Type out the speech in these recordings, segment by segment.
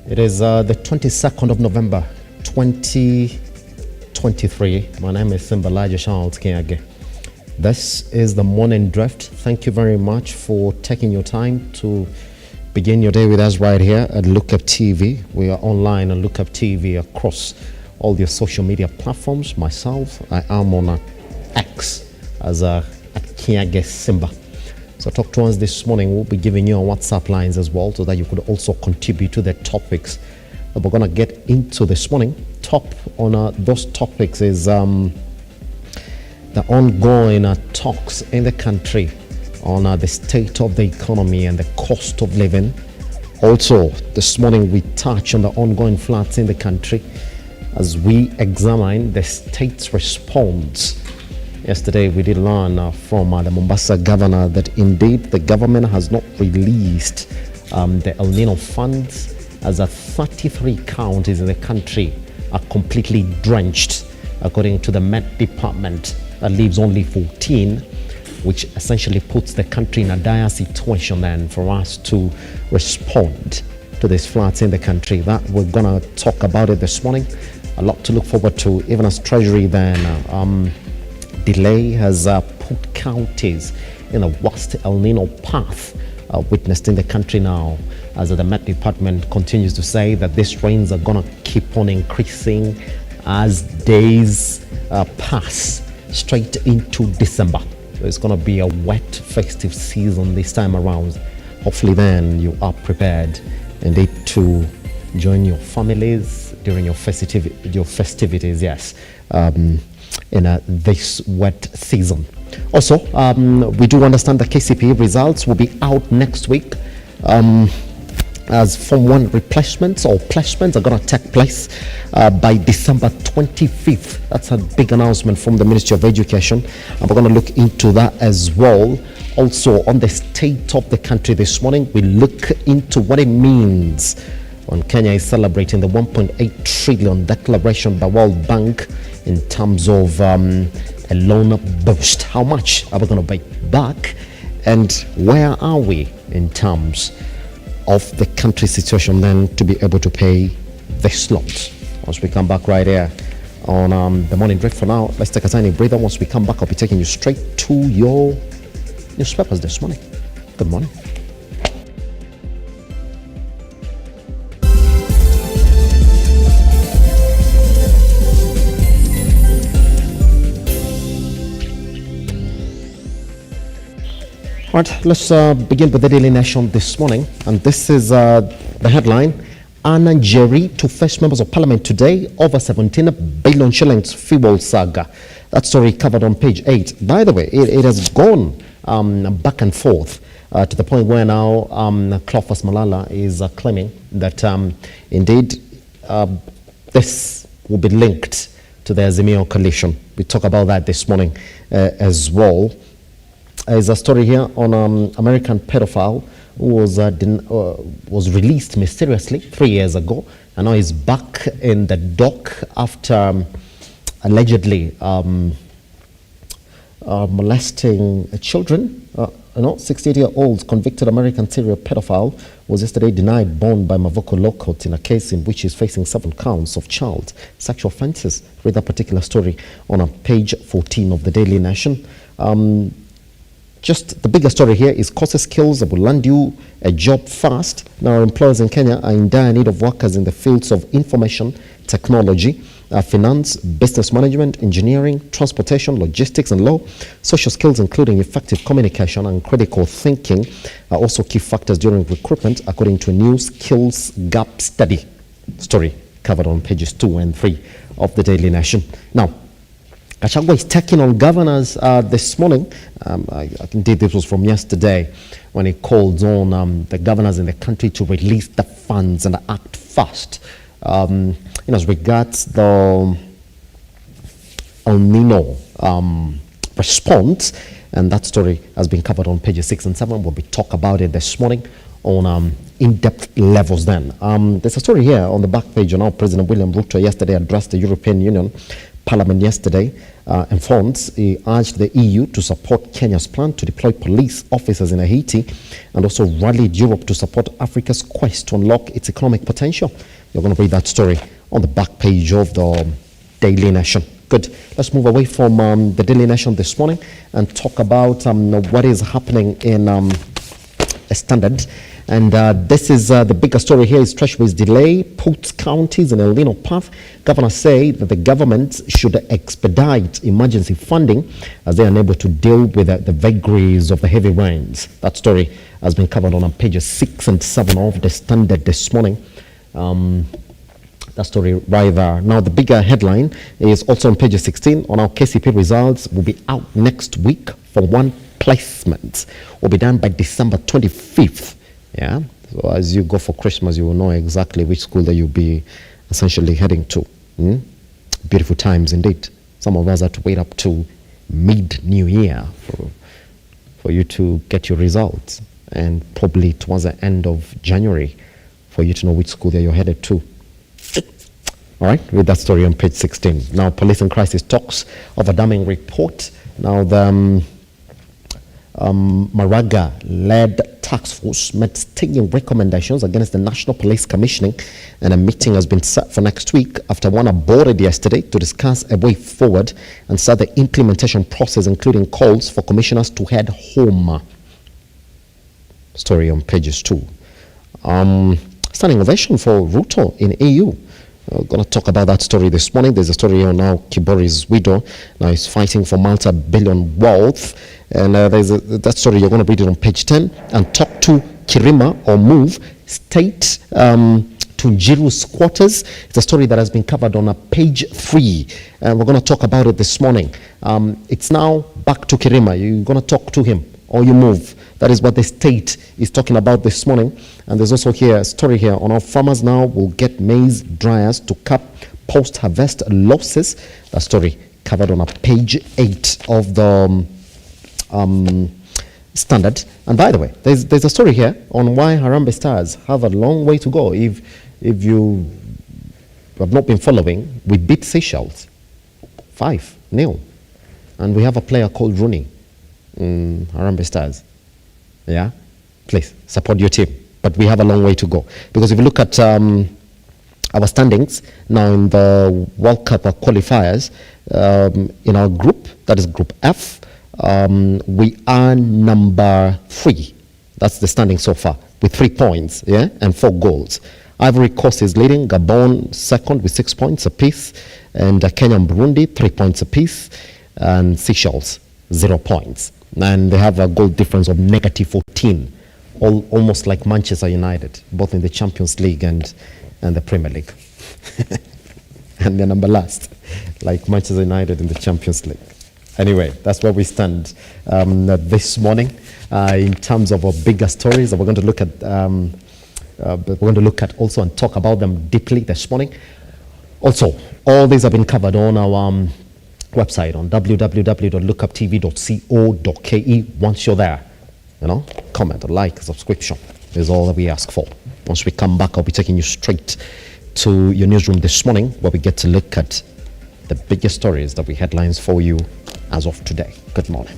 It is the 22nd of November, 2023. My name is statehousekenya. This is the Morning Drift. Thank you very much for taking your time to begin your day with us right here at Lookuptv. We are online on Lookuptv across all your social media platforms. Myself, I am on X as Kenyage Simba. So talk to us this morning. We'll be giving you our WhatsApp lines as well so that you could also contribute to the topics that we're going to get into this morning. Top on those topics is the ongoing talks in the country on the state of the economy and the cost of living. Also, this morning we touch on the ongoing floods in the country as we examine the state's response. Yesterday, we did learn from the Mombasa governor that indeed the government has not released the El Nino funds, as 33 counties in the country are completely drenched, according to the Met Department. That leaves only 14, which essentially puts the country in a dire situation then for us to respond to these floods in the country. That we're going to talk about it this morning. A lot to look forward to, even as Treasury then delay has put counties in a worst El Nino path witnessed in the country now, as the Met Department continues to say that these rains are going to keep on increasing as days pass straight into December. So it's going to be a wet festive season this time around. Hopefully then you are prepared indeed to join your families during your festivities, yes, in this wet season. Also, we do understand the KCPE results will be out next week, as Form 1 replacements or placements are going to take place by December 25th. That's a big announcement from the Ministry of Education, and we're going to look into that as well. Also, on the state of the country this morning, we look into what it means when Kenya is celebrating the 1.8 trillion declaration by World Bank in terms of a loan boost. How much are we going to pay back, and where are we in terms of the country situation then to be able to pay this loan? Once we come back right here on the Morning Drift. For now, let's take a tiny breather. Once we come back, I'll be taking you straight to your newspapers this morning. Good morning. All right, let's begin with the Daily Nation this morning. And this is the headline: Anna Jerry to face members of parliament today over 17 billion shillings fuel saga. That story covered on page 8. By the way, it has gone back and forth to the point where now Cleophas Malala is claiming that indeed this will be linked to the Azimio coalition. We talk about that this morning as well. There's a story here on American pedophile who was released mysteriously 3 years ago, and now he's back in the dock after allegedly molesting children. 68-year-old convicted American serial pedophile was yesterday denied bond by Mavoko Law Court in a case in which he's facing 7 counts of child sexual offences. Read that particular story on page 14 of the Daily Nation. Just the bigger story here is courses skills that will land you a job fast. Now, employers in Kenya are in dire need of workers in the fields of information technology, finance, business management, engineering, transportation, logistics, and law. Social skills, including effective communication and critical thinking, are also key factors during recruitment, according to a new skills gap study. Story covered on pages 2 and 3 of the Daily Nation. Now, Gachagua is taking on governors this morning. Indeed, this was from yesterday when he called on the governors in the country to release the funds and act fast. As regards the El Nino response, and that story has been covered on pages 6 and 7. We'll be talk about it this morning on in-depth levels then. There's a story here on the back page on how President William Ruto yesterday addressed the European Union Parliament yesterday he urged the EU to support Kenya's plan to deploy police officers in Haiti and also rallied Europe to support Africa's quest to unlock its economic potential. You're going to read that story on the back page of the Daily Nation. Good. Let's move away from the Daily Nation this morning and talk about what is happening in a Standard. And this is the bigger story here is Treasury's delay puts counties in El Nino path. Governors say that the government should expedite emergency funding as they are unable to deal with the vagaries of the heavy rains. That story has been covered on pages 6 and 7 of the Standard this morning. That story right there. Now, the bigger headline is also on page 16 on our KCP results will be out next week for one placement. Will be done by December 25th. Yeah. So as you go for Christmas, you will know exactly which school that you'll be essentially heading to. Beautiful times indeed. Some of us have to wait up to mid-new year for you to get your results, and probably towards the end of January for you to know which school that you're headed to. All right, read that story on page 16. Now, police and crisis talks of a damning report. Now, the Maraga-led task force met stinging recommendations against the National Police Commissioning, and a meeting has been set for next week after one aborted yesterday to discuss a way forward and start the implementation process, including calls for commissioners to head home. Story on pages 2. Standing ovation for RUTO in EU. We're going to talk about that story this morning. There's a story here now. Kibori's widow now is fighting for multi-billion wealth. And there's that story. You're going to read it on page 10. And talk to Kirima or move state to Njiru's quarters. It's a story that has been covered on page 3. And we're going to talk about it this morning. It's now back to Kirima. You're going to talk to him or you move. That is what the state is talking about this morning. And there's also here a story here on how farmers now will get maize dryers to cap post-harvest losses. That story covered on page 8 of the Standard. And by the way, there's a story here on why Harambee Stars have a long way to go. If you have not been following, we beat Seychelles 5-0. And we have a player called Rooney in Harambee Stars. Yeah, please support your team. But we have a long way to go. Because if you look at our standings now in the World Cup qualifiers, in our group, that is Group F, we are number 3. That's the standing so far, with 3 points, yeah, and 4 goals. Ivory Coast is leading, Gabon second with 6 points apiece, and Kenya and Burundi 3 points apiece, and Seychelles 0 points. And they have a goal difference of -14, almost like Manchester United, both in the Champions League and the Premier League. And they're number last, like Manchester United in the Champions League. Anyway, that's where we stand this morning in terms of our bigger stories that we're going to look at. We're going to look at also and talk about them deeply this morning. Also, all these have been covered on our website on www.lookuptv.co.ke. Once you're there, comment, like, subscription is all that we ask for. Once we come back, I'll be taking you straight to your newsroom this morning, where we get to look at the biggest stories that we headlines for you as of today. Good morning.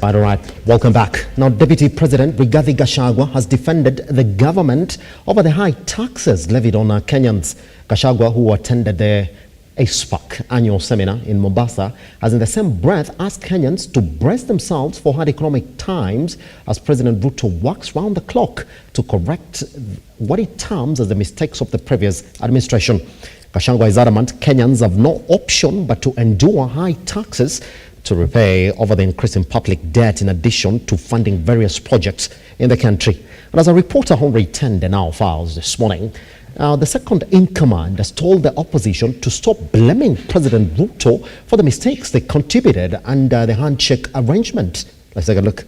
All right, welcome back. Now, Deputy President Rigathi Gachagua has defended the government over the high taxes levied on Kenyans. Gachagua, who attended the ASPAC annual seminar in Mombasa, has in the same breath asked Kenyans to brace themselves for hard economic times as President Ruto works round the clock to correct what he terms as the mistakes of the previous administration. Gachagua is adamant Kenyans have no option but to endure high taxes to repay over the increase in public debt in addition to funding various projects in the country. And as a reporter who returned the Now Files this morning, the second in command has told the opposition to stop blaming President RUTO for the mistakes they contributed under the handshake arrangement. Let's take a look.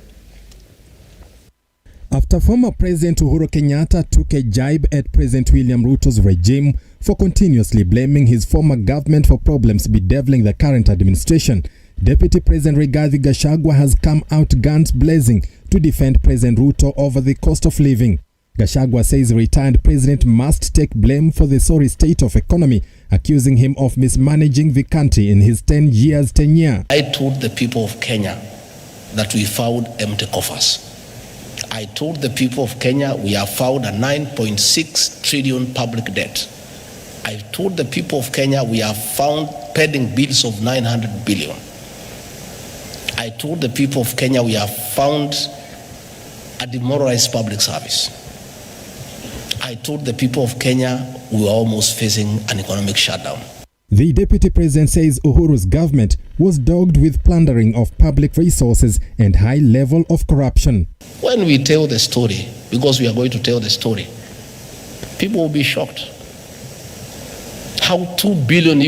After former President Uhuru Kenyatta took a jibe at President William Ruto's regime for continuously blaming his former government for problems bedeviling the current administration, Deputy President Rigathi Gachagua has come out guns blazing to defend President Ruto over the cost of living. Gachagua says retired president must take blame for the sorry state of economy, accusing him of mismanaging the country in his 10 years tenure. I told the people of Kenya that we found empty coffers. I told the people of Kenya we have found a 9.6 trillion public debt. I told the people of Kenya we have found pending bills of 900 billion. I told the people of Kenya we have found a demoralized public service. I told the people of Kenya we were almost facing an economic shutdown. The deputy president says Uhuru's government was dogged with plundering of public resources and high level of corruption. When we tell the story, because we are going to tell the story, people will be shocked. How $2 billion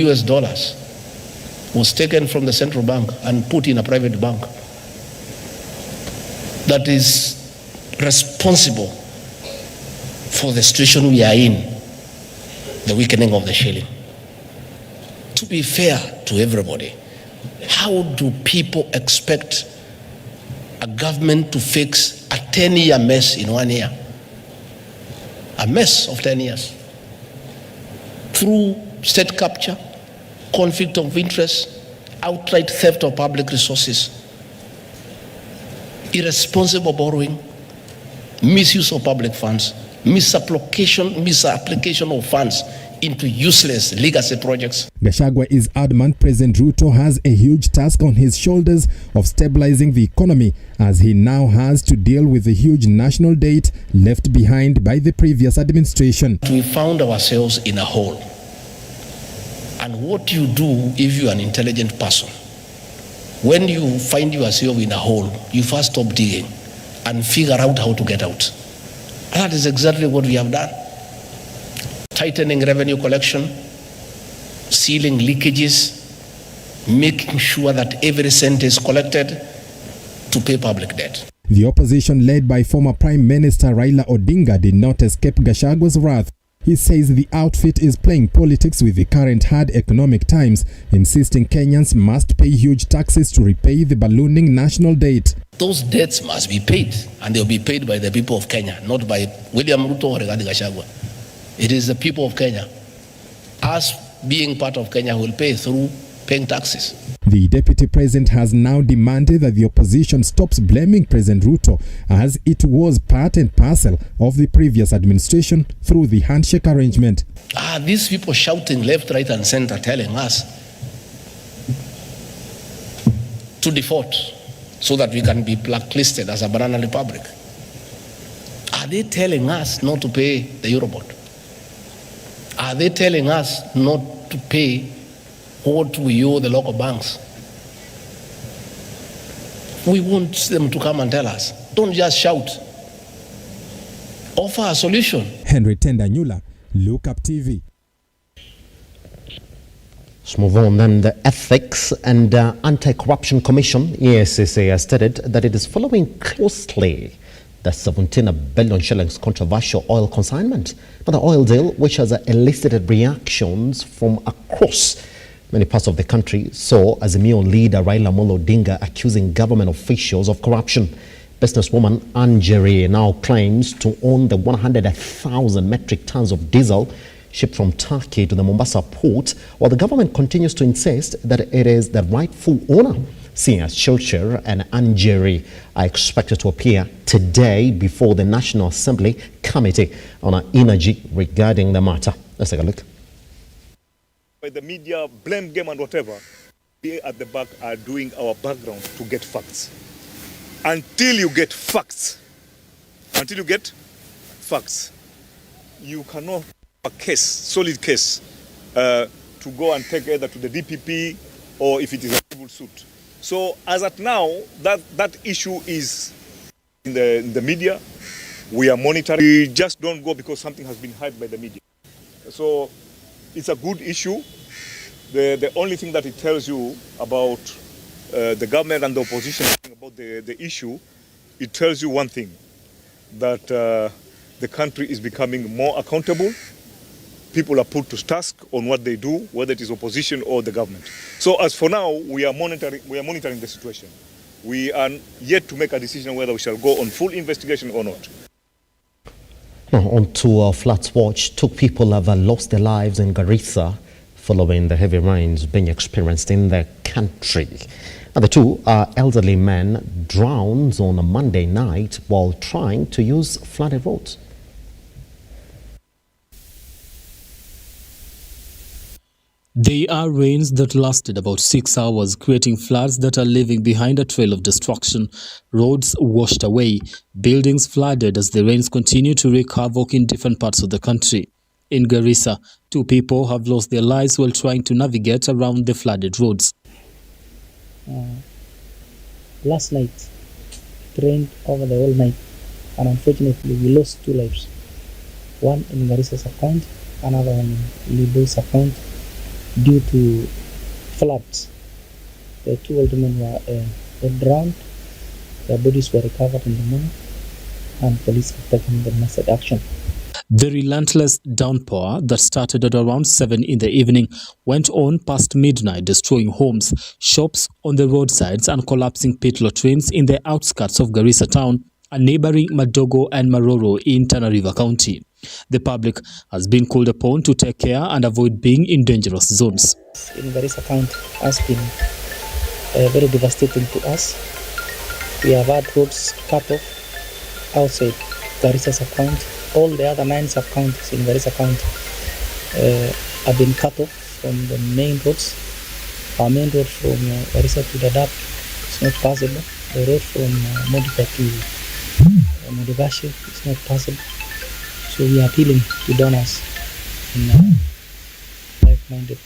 was taken from the central bank and put in a private bank that is responsible for the situation we are in, the weakening of the shilling. To be fair to everybody, how do people expect a government to fix a 10-year mess in 1 year? A mess of 10 years. Through state capture, conflict of interest, outright theft of public resources, irresponsible borrowing, misuse of public funds, misapplication of funds into useless legacy projects. Gachagua is adamant President Ruto has a huge task on his shoulders of stabilizing the economy, as he now has to deal with the huge national debt left behind by the previous administration. We found ourselves in a hole. And what you do if you're an intelligent person, when you find yourself in a hole, you first stop digging and figure out how to get out. That is exactly what we have done. Tightening revenue collection, sealing leakages, making sure that every cent is collected to pay public debt. The opposition led by former Prime Minister Raila Odinga did not escape Gachagua's wrath. He says the outfit is playing politics with the current hard economic times, insisting Kenyans must pay huge taxes to repay the ballooning national debt. Those debts must be paid, and they'll be paid by the people of Kenya, not by William Ruto or Rigathi Gachagua. It is the people of Kenya. Us being part of Kenya will pay through paying taxes. The deputy president has now demanded that the opposition stops blaming President Ruto, as it was part and parcel of the previous administration through the handshake arrangement. These people shouting left, right and center telling us to default so that we can be blacklisted as a banana republic. Are they telling us not to pay the Eurobond? Are they telling us not to pay what we owe the local banks? We want them to come and tell us. Don't just shout. Offer a solution. Henry Tendanyula, Lookuptv. Let's move on then. The Ethics and Anti-Corruption Commission, EACC, has stated that it is following closely the 17 billion shillings controversial oil consignment. But the oil deal, which has elicited reactions from across many parts of the country, saw azimio leader Raila Odinga accusing government officials of corruption. Businesswoman Anjeri now claims to own the 100,000 metric tons of diesel shipped from Turkey to the Mombasa port, while the government continues to insist that it is the rightful owner. Senior Churcher and Anjeri are expected to appear today before the National Assembly Committee on Energy regarding the matter. Let's take a look. By the media, blame game and whatever, we at the back are doing our background to get facts. Until you get facts, you cannot have a case, solid case, to go and take either to the DPP or if it is a civil suit. So as at now, that issue is in the media. We are monitoring. We just don't go because something has been hyped by the media. So it's a good issue. The only thing that it tells you about the government and the opposition about the issue, it tells you one thing, that the country is becoming more accountable. People are put to task on what they do, whether it is opposition or the government. So as for now, we are monitoring the situation. We are yet to make a decision whether we shall go on full investigation or not. Now, on to Floods Watch. 2 people have lost their lives in Garissa following the heavy rains being experienced in the country. Now, the 2 are elderly men drowned on a Monday night while trying to use flooded roads. They are rains that lasted about 6 hours, creating floods that are leaving behind a trail of destruction. Roads washed away, buildings flooded as the rains continue to wreak havoc in different parts of the country. In Garissa, 2 people have lost their lives while trying to navigate around the flooded roads. Last night, it rained over the whole night, and unfortunately we lost 2 lives. One in Garissa's account, another one in Libo's account, due to floods. The 2 old men were drowned. Their bodies were recovered in the morning, and police have taken the necessary action. The relentless downpour that started at around 7 in the evening went on past midnight, destroying homes, shops on the roadsides and collapsing pit latrines in the outskirts of Garissa town and neighboring Madogo and Maroro in Tana River County. The public has been called upon to take care and avoid being in dangerous zones. In Garissa County has been very devastating to us. We have had roads cut off outside Garissa's account. All the other 9 sub-counties in Garissa County have been cut off from the main roads. Our main road from Garissa to Dadaab is not possible. The road from Modica to Modogashe is not possible. So we are appealing to donors and like-minded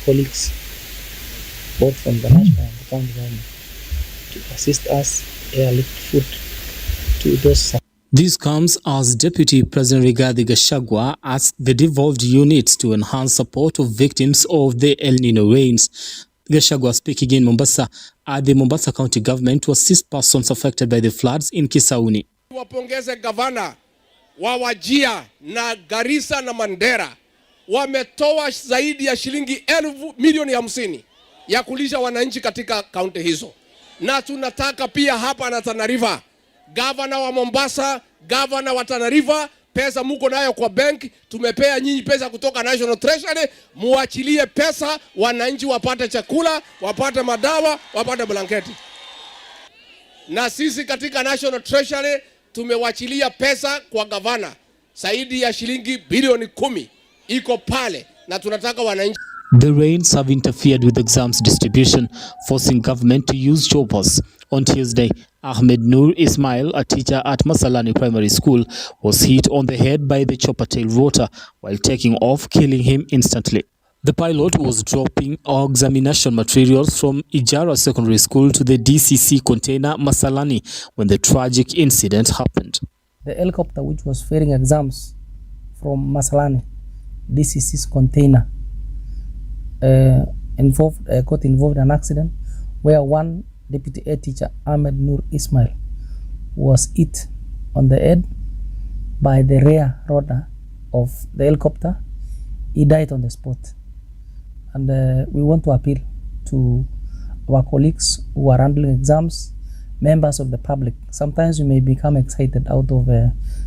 colleagues, both from the national and the county government, to assist us airlift food to those. This comes as Deputy President Rigathi Gachagua asked the devolved units to enhance support of victims of the El Nino rains. Gachagua, speaking in Mombasa, at the Mombasa County Government to assist persons affected by the floods in Kisauni. Wapongeze gavana wa Wajir na Garissa na Mandera, wametoa zaidi ya shilingi milioni 50 ya kulisha wananchi katika kaunti hizo. Na tunataka pia hapa na Tana River, gavana wa Mombasa, gavana wa Tana River, pesa muko nayo kwa bank, tumepea nyinyi pesa kutoka National Treasury, muachilie pesa wananchi wapate chakula, wapate madawa, wapate blanketi. Na sisi katika National Treasury tumewachilia pesa kwa gavana zaidi ya shilingi bilioni 10 iko pale, na tunataka wananchi. The rains have interfered with exams distribution, forcing government to use choppers. On Tuesday, Ahmed Nur Ismail, a teacher at Masalani Primary School, was hit on the head by the chopper tail rotor while taking off, killing him instantly. The pilot was dropping examination materials from Ijara Secondary School to the DCC container Masalani when the tragic incident happened. The helicopter which was ferrying exams from Masalani, DCC's container, got involved in an accident where one deputy head teacher, Ahmed Nur Ismail, was hit on the head by the rear rotor of the helicopter. He died on the spot. And we want to appeal to our colleagues who are handling exams, members of the public. Sometimes we may become excited out of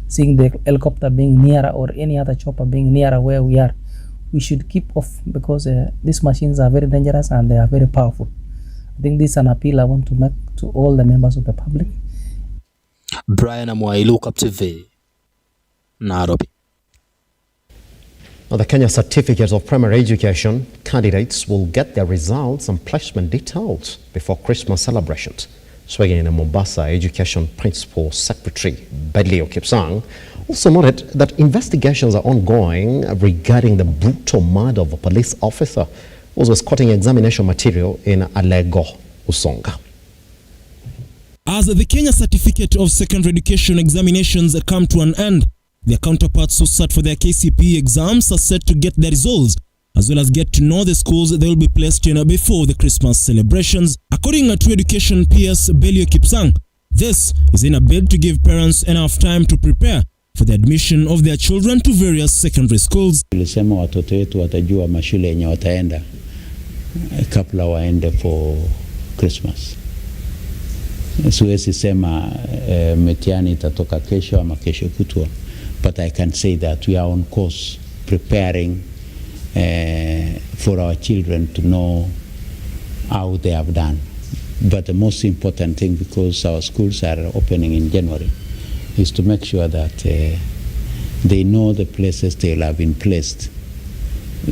seeing the helicopter being nearer or any other chopper being nearer where we are. We should keep off because these machines are very dangerous and they are very powerful. I think this is an appeal I want to make to all the members of the public. Brian Amwai, Lookuptv, Nairobi. Now, the Kenya Certificate of Primary Education candidates will get their results and placement details before Christmas celebrations. Speaking in Mombasa, Education Principal Secretary Bedley Okipsang also noted that investigations are ongoing regarding the brutal murder of a police officer was escorting examination material in Alego, Usonga. As the Kenya Certificate of Secondary Education examinations come to an end, their counterparts who sat for their KCPE exams are set to get their results, as well as get to know the schools they will be placed in before the Christmas celebrations. According to Education PS Belio Kipsang, this is in a bid to give parents enough time to prepare for the admission of their children to various secondary schools. Tulisema watoto wetu watajua mashule yenye wataenda kabla waende for Christmas. Siwezi sema mtihani itatoka kesho ama kesho kutwa, but I can say that we are on course preparing for our children to know how they have done. But the most important thing, because our schools are opening in January, is to make sure that they know the places they will have been placed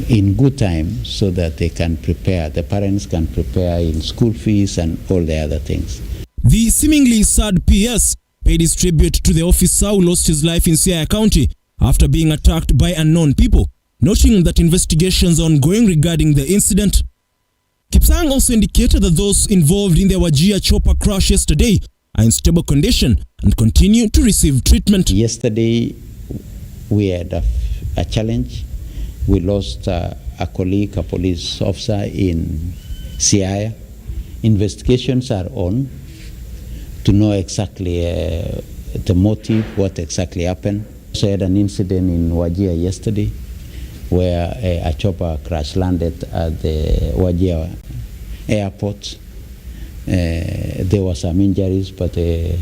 in good time, so that they can prepare, the parents can prepare in school fees and all the other things. The seemingly sad PS paid his tribute to the officer who lost his life in Siaya County after being attacked by unknown people, noting that investigations are ongoing regarding the incident. Kipsang also indicated that those involved in the Wajir chopper crash yesterday are in stable condition and continue to receive treatment. Yesterday, we had a challenge. We lost a colleague, a police officer in Siaya. Investigations are on to know exactly the motive, what exactly happened. So I had an incident in Wajir yesterday where a chopper crash landed at the Wajir airport. There were some injuries, but the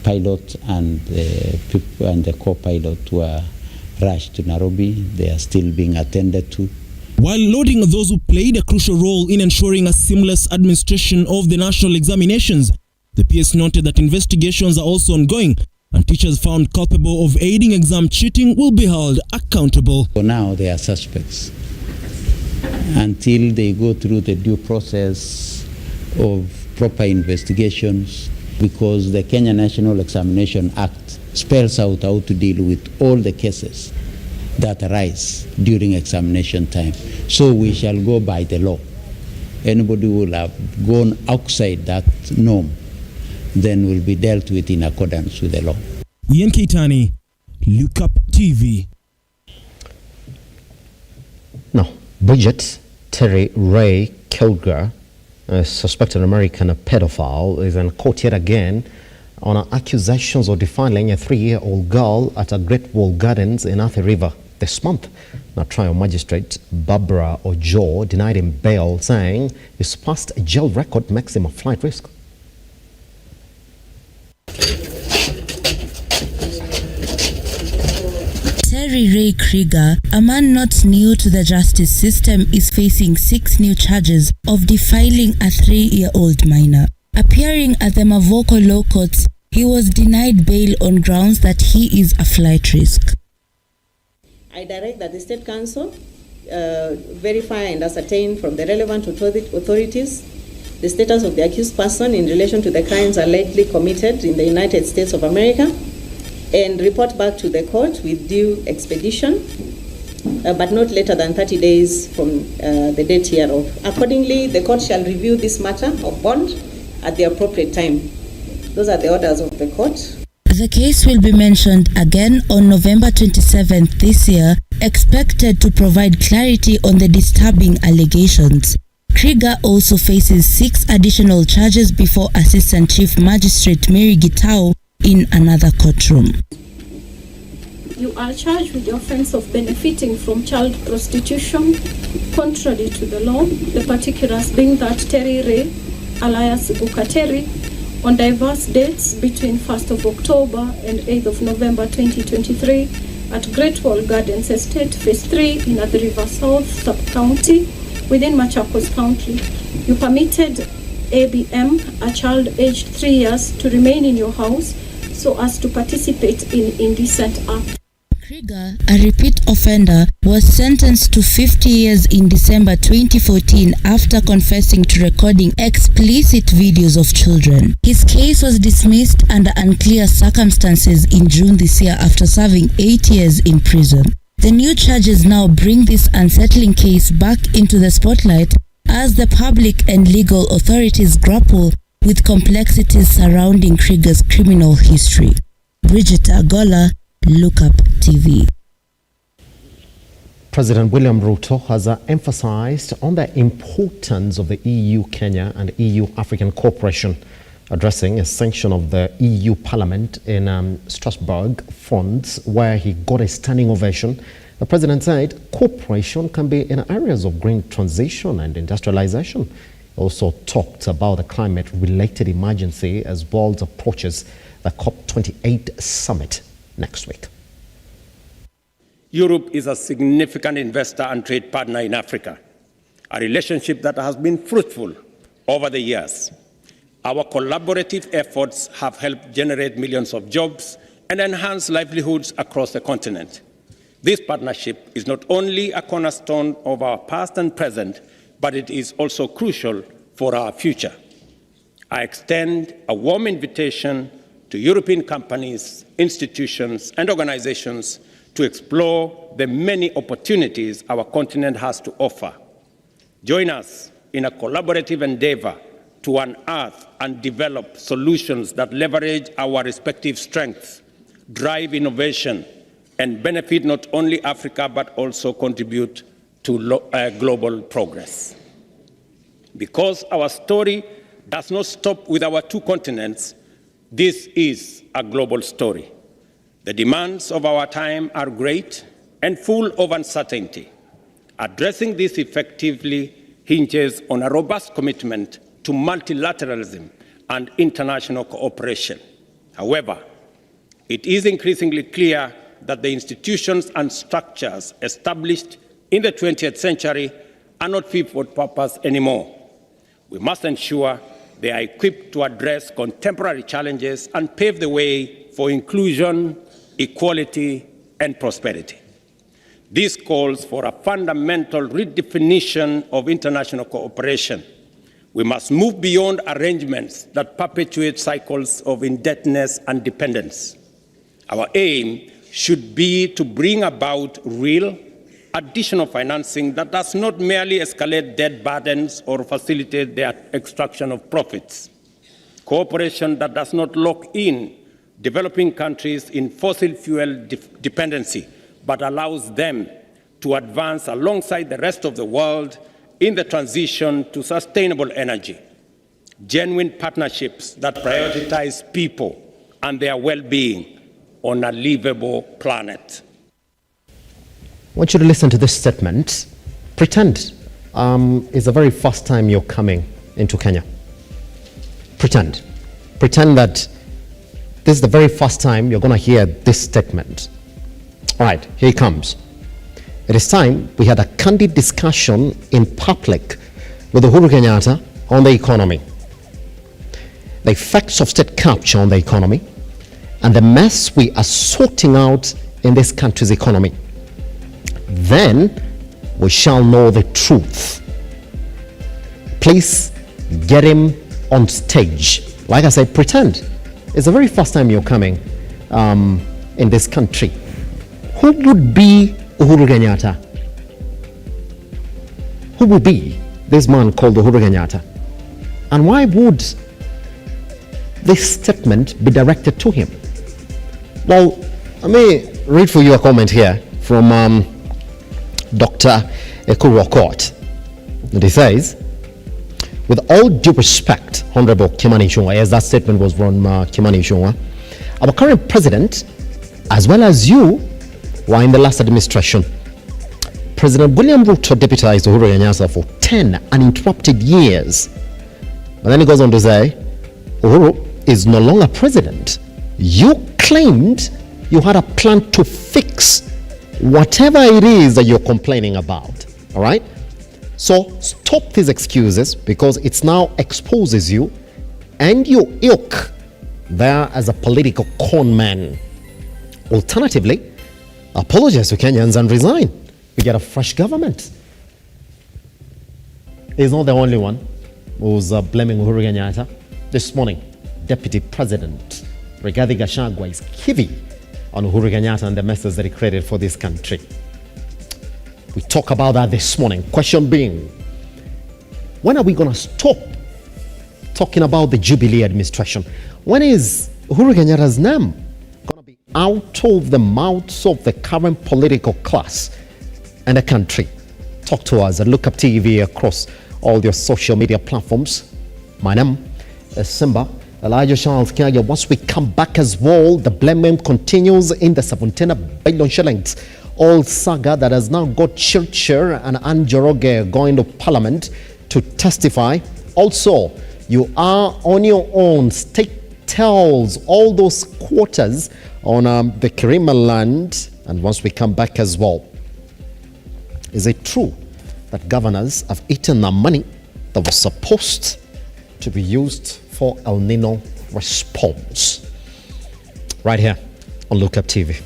pilot and the co-pilot were rushed to Nairobi. They are still being attended to. While lauding those who played a crucial role in ensuring a seamless administration of the national examinations, the PS noted that investigations are also ongoing and teachers found culpable of aiding exam cheating will be held accountable. For now, they are suspects until they go through the due process of proper investigations, because the Kenya National Examination Act spells out how to deal with all the cases that arise during examination time. So we shall go by the law. Anybody who will have gone outside that norm then will be dealt with in accordance with the law. Ian Keitani, Lookuptv. Now, Bridget Terry Ray Kilger, a suspected American pedophile, is in court yet again on accusations of defiling a 3-year-old girl at a Great Wall Gardens in Athi River this month. Now, trial magistrate Barbara Ojo denied him bail, saying his past jail record makes him a flight risk. Terry Ray Krieger, a man not new to the justice system, is facing 6 new charges of defiling a 3-year-old minor. Appearing at the Mavoko Law Courts, he was denied bail on grounds that he is a flight risk. I direct that the State Council verify and ascertain from the relevant authorities the status of the accused person in relation to the crimes allegedly committed in the United States of America, and report back to the court with due expedition, but not later than 30 days from the date hereof. Accordingly, the court shall review this matter of bond at the appropriate time. Those are the orders of the court. The case will be mentioned again on November 27th this year, expected to provide clarity on the disturbing allegations. Krieger also faces 6 additional charges before Assistant Chief Magistrate Mary Gitau in another courtroom. You are charged with the offense of benefiting from child prostitution contrary to the law, the particulars being that Terry Ray, alias Bukateri, on diverse dates between 1st of October and 8th of November 2023 at Great Wall Gardens Estate, Phase 3 in Athi River South Sub-County within Machakos County. You permitted ABM, a child aged 3 years, to remain in your house so as to participate in indecent acts. Krieger, a repeat offender, was sentenced to 50 years in December 2014 after confessing to recording explicit videos of children. His case was dismissed under unclear circumstances in June this year after serving 8 years in prison. The new charges now bring this unsettling case back into the spotlight as the public and legal authorities grapple with complexities surrounding Krieger's criminal history. Bridget Agola, Lookuptv. President William RUTO has emphasized on the importance of the EU-Kenya and EU-African cooperation, addressing a sanction of the EU Parliament in Strasbourg, France, where he got a standing ovation. The president said cooperation can be in areas of green transition and industrialization. He also talked about the climate-related emergency as world approaches the COP28 summit next week. Europe is a significant investor and trade partner in Africa, a relationship that has been fruitful over the years. Our collaborative efforts have helped generate millions of jobs and enhance livelihoods across the continent. This partnership is not only a cornerstone of our past and present, but it is also crucial for our future. I extend a warm invitation to European companies, institutions, and organizations to explore the many opportunities our continent has to offer. Join us in a collaborative endeavor to unearth and develop solutions that leverage our respective strengths, drive innovation, and benefit not only Africa, but also contribute to global progress. Because our story does not stop with our two continents, this is a global story. The demands of our time are great and full of uncertainty. Addressing this effectively hinges on a robust commitment to multilateralism and international cooperation. However, it is increasingly clear that the institutions and structures established in the 20th century are not fit for purpose anymore. We must ensure they are equipped to address contemporary challenges and pave the way for inclusion, equality, and prosperity. This calls for a fundamental redefinition of international cooperation. We must move beyond arrangements that perpetuate cycles of indebtedness and dependence. Our aim should be to bring about real, additional financing that does not merely escalate debt burdens or facilitate the extraction of profits. Cooperation that does not lock in developing countries in fossil fuel dependency, but allows them to advance alongside the rest of the world in the transition to sustainable energy. Genuine partnerships that prioritize people and their well-being on a livable planet. I want you to listen to this statement. Pretend it's the very first time you're coming into Kenya. Pretend. Pretend that this is the very first time you're going to hear this statement. All right, here it comes. It is time we had a candid discussion in public with Uhuru Kenyatta on the economy, the effects of state capture on the economy, and the mess we are sorting out in this country's economy. Then we shall know the truth. Please get him on stage. Like I said, pretend it's the very first time you're coming in this country. Who would be Uhuru Kenyatta? Who would be this man called Uhuru Kenyatta? And why would this statement be directed to him? Well, let me read for you a comment here from Dr. Ekuru Okot. And he says, with all due respect, Honorable Kimani Ichung'wah, as that statement was from Kimani Ichung'wah, our current president, as well as you, were in the last administration. President William RUTO deputized Uhuru Kenyatta for 10 uninterrupted years. But then he goes on to say, Uhuru is no longer president. You claimed you had a plan to fix whatever it is that you're complaining about. All right? So stop these excuses, because it now exposes you and your ilk there as a political con man. Alternatively, apologize to Kenyans and resign. We get a fresh government. He's not the only one who's blaming Uhuru Kenyatta. This morning, Deputy President Rigathi Gachagua is heavy on Uhuru Kenyatta and the messes that he created for this country. We talk about that this morning. Question being, when are we going to stop talking about the Jubilee administration? When is Uhuru Kenyatta's name going to be out of the mouths of the current political class and the country? Talk to us at Lookuptv across all your social media platforms. My name is Simba Elijah Charles Kenya. Once we come back as well, the blame continues in the 17 billion shillings old saga that has now got Churchill and Anjoroge going to Parliament to testify. Also, you are on your own. State tells all those quarters on the Kirima land. And once we come back as well, is it true that governors have eaten the money that was supposed to be used for El Nino response? Right here on Lookuptv.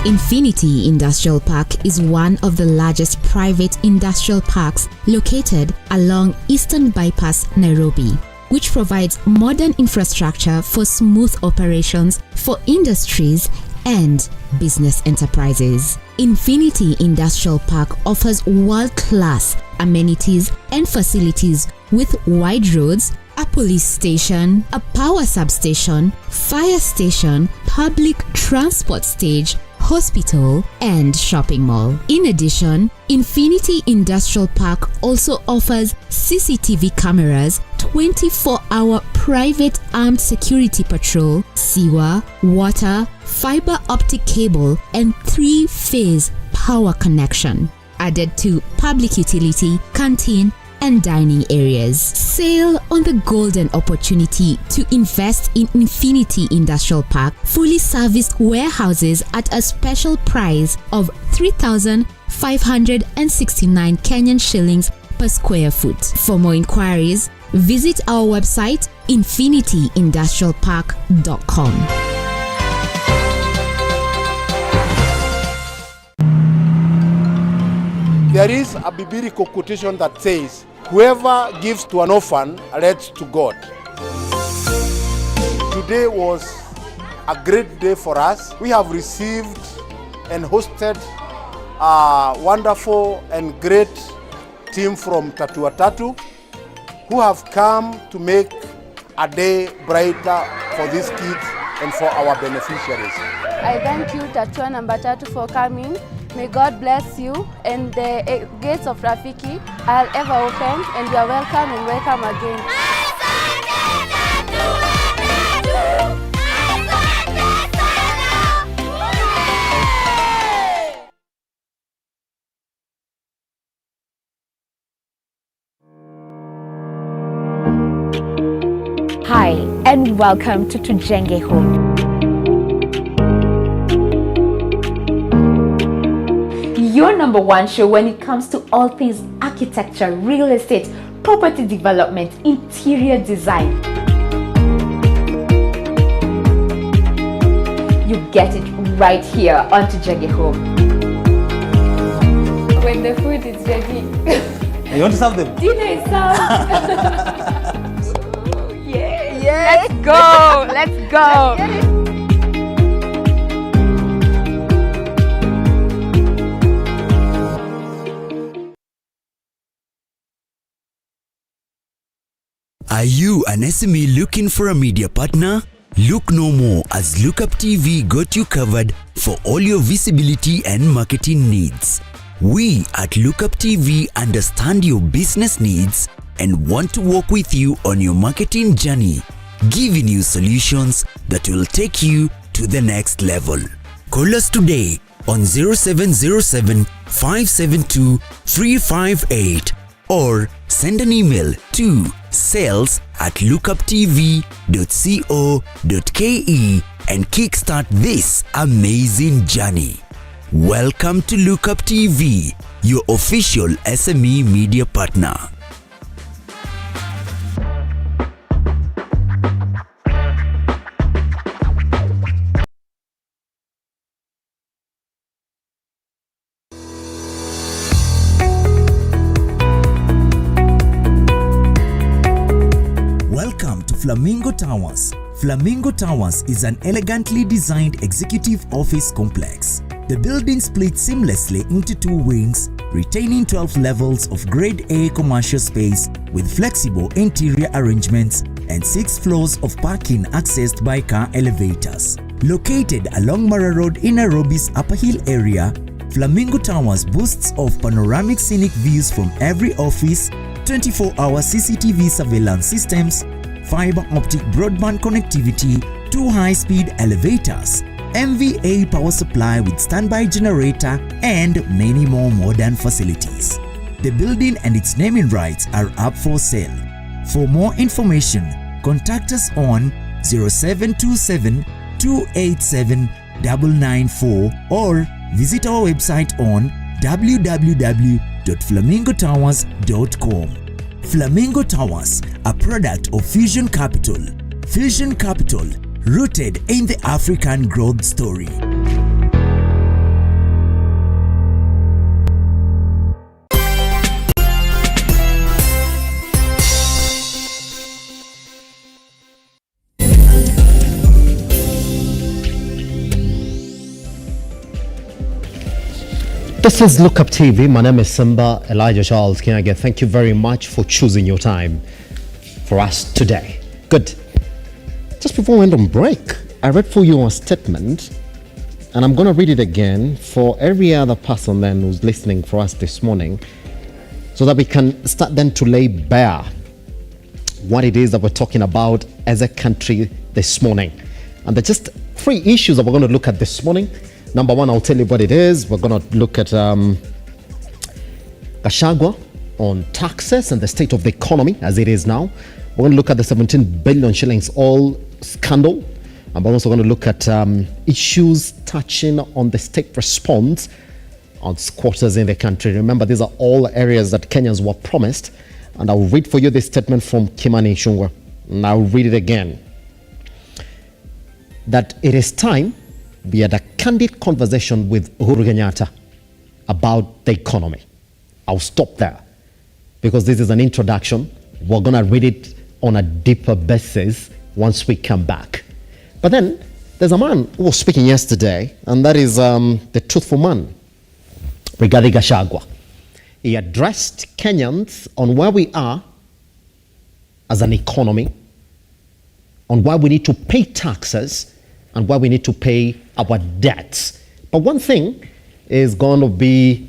Infinity Industrial Park is one of the largest private industrial parks located along Eastern Bypass, Nairobi, which provides modern infrastructure for smooth operations for industries and business enterprises. Infinity Industrial Park offers world-class amenities and facilities with wide roads, a police station, a power substation, fire station, public transport stage, hospital, and shopping mall. In addition, Infinity Industrial Park also offers CCTV cameras, 24-hour private armed security patrol, sewer, water, fiber optic cable, and 3-phase power connection, added to public utility, canteen, and dining areas. Sail on the golden opportunity to invest in Infinity Industrial Park fully serviced warehouses at a special price of 3,569 Kenyan shillings per square foot. For more inquiries, visit our website infinityindustrialpark.com. There is a biblical quotation that says, whoever gives to an orphan lends to God. Today was a great day for us. We have received and hosted a wonderful and great team from Tatua Tatu who have come to make a day brighter for these kids and for our beneficiaries. I thank you, Tatua number 3, for coming. May God bless you, and the gates of Rafiki are ever open, and you are welcome and welcome again. Hi, and welcome to Tujenge Home. Your number one show when it comes to all things architecture, real estate, property development, interior design. You get it right here on Tujenge Home. When the food is ready. You want to serve them? Dinner is served. Yeah. Let's go. Let's go. Let's get it. Are you an SME looking for a media partner? Look no more, as Lookuptv got you covered for all your visibility and marketing needs. We at Lookuptv understand your business needs and want to work with you on your marketing journey, giving you solutions that will take you to the next level. Call us today on 0707 572 358 or send an email to sales@lookuptv.co.ke and kickstart this amazing journey. Welcome to Lookuptv, your official SME media partner. Flamingo Towers. Flamingo Towers is an elegantly designed executive office complex. The building splits seamlessly into 2 wings, retaining 12 levels of Grade A commercial space with flexible interior arrangements and 6 floors of parking accessed by car elevators. Located along Mara Road in Nairobi's Upper Hill area, Flamingo Towers boasts of panoramic scenic views from every office, 24-hour CCTV surveillance systems, fiber optic broadband connectivity, 2 high-speed elevators, MVA power supply with standby generator, and many more modern facilities. The building and its naming rights are up for sale. For more information, contact us on 0727 287 994 or visit our website on www.flamingotowers.com. Flamingo Towers, a product of Fusion Capital. Fusion Capital, rooted in the African growth story. This is Lookuptv. My name is Simba Elijah Charles Kinage. Thank you very much for choosing your time for us today. Good. Just before we went on break, I read for you a statement, and I'm going to read it again for every other person then who's listening for us this morning, so that we can start then to lay bare what it is that we're talking about as a country this morning. And there are just 3 issues that we're going to look at this morning. Number 1, I'll tell you what it is. We're going to look at Gachagua on taxes and the state of the economy as it is now. We're going to look at the 17 billion shillings oil scandal. And we're also going to look at issues touching on the state response on squatters in the country. Remember, these are all areas that Kenyans were promised. And I'll read for you this statement from Kimani Ichung'wah. And I'll read it again. That it is time we had a candid conversation with Uhuru Kenyatta about the economy. I'll stop there because this is an introduction. We're going to read it on a deeper basis once we come back. But then there's a man who was speaking yesterday, and that is the truthful man, Rigathi Gachagua. He addressed Kenyans on where we are as an economy, on why we need to pay taxes, and why we need to pay our debts. But one thing is going to be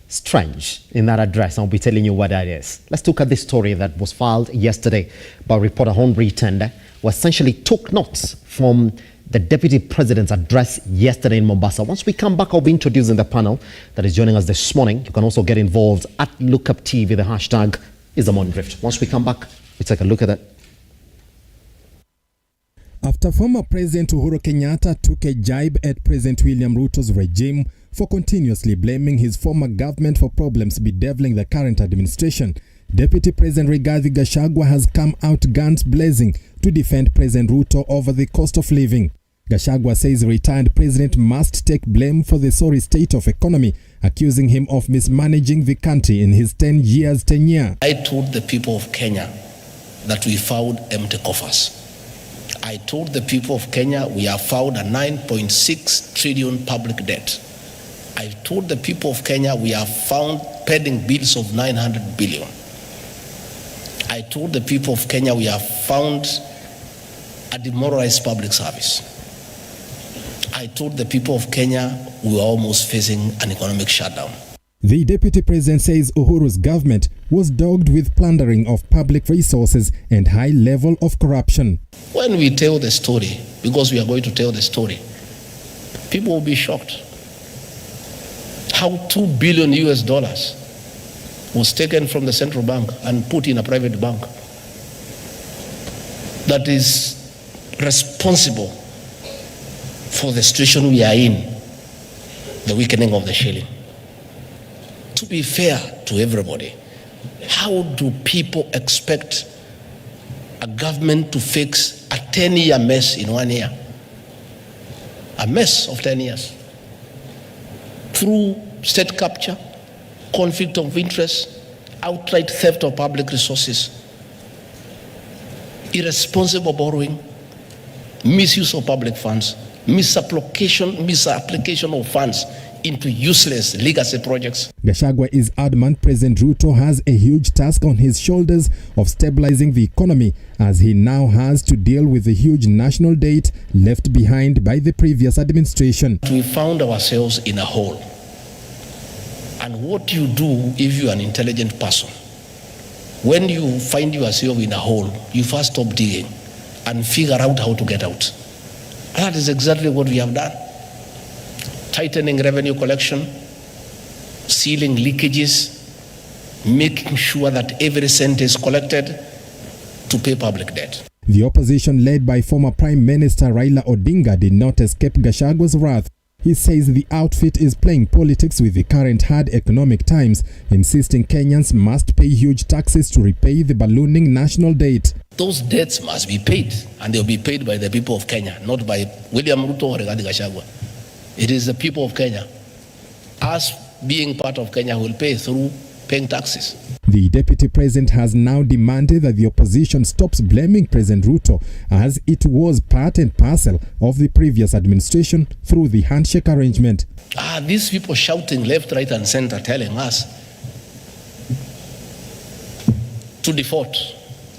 strange in that address. I'll be telling you what that is. Let's look at this story that was filed yesterday by reporter Henry Tende, who essentially took notes from the Deputy President's address yesterday in Mombasa. Once we come back, I'll be introducing the panel that is joining us this morning. You can also get involved at Lookuptv. The hashtag is the Morning Drift. Once we come back, we take a look at that. After former President Uhuru Kenyatta took a jibe at President William Ruto's regime for continuously blaming his former government for problems bedeviling the current administration, Deputy President Rigathi Gachagua has come out guns blazing to defend President Ruto over the cost of living. Gachagua says the retired president must take blame for the sorry state of economy, accusing him of mismanaging the country in his 10 years tenure. I told the people of Kenya that we found empty coffers. I told the people of Kenya we have found a 9.6 trillion public debt. I told the people of Kenya we have found pending bills of 900 billion. I told the people of Kenya we have found a demoralized public service. I told the people of Kenya we were almost facing an economic shutdown. The Deputy President says Uhuru's government was dogged with plundering of public resources and high level of corruption. When we tell the story, because we are going to tell the story, people will be shocked. How $2 billion was taken from the central bank and put in a private bank that is responsible for the situation we are in, the weakening of the shilling. To be fair to everybody, how do people expect a government to fix a 10-year mess in 1 year? A mess of 10 years. Through state capture, conflict of interest, outright theft of public resources. irresponsible borrowing, misuse of public funds, misapplication of funds into useless legacy projects. Gachagua is adamant President Ruto has a huge task on his shoulders of stabilizing the economy, as he now has to deal with the huge national debt left behind by the previous administration. We found ourselves in a hole. And what you do if you're an intelligent person, when you find yourself in a hole, you first stop digging and figure out how to get out. That is exactly what we have done. Tightening revenue collection, sealing leakages, making sure that every cent is collected to pay public debt. The opposition led by former Prime Minister Raila Odinga did not escape Gachagua's wrath. He says the outfit is playing politics with the current hard economic times, insisting Kenyans must pay huge taxes to repay the ballooning national debt. Those debts must be paid, and they'll be paid by the people of Kenya, not by William Ruto or Rigathi Gachagua. It is the people of Kenya. Us being part of Kenya will pay through paying taxes. The deputy president has now demanded that the opposition stops blaming President Ruto, as it was part and parcel of the previous administration through the handshake arrangement. These people shouting left, right and center telling us to default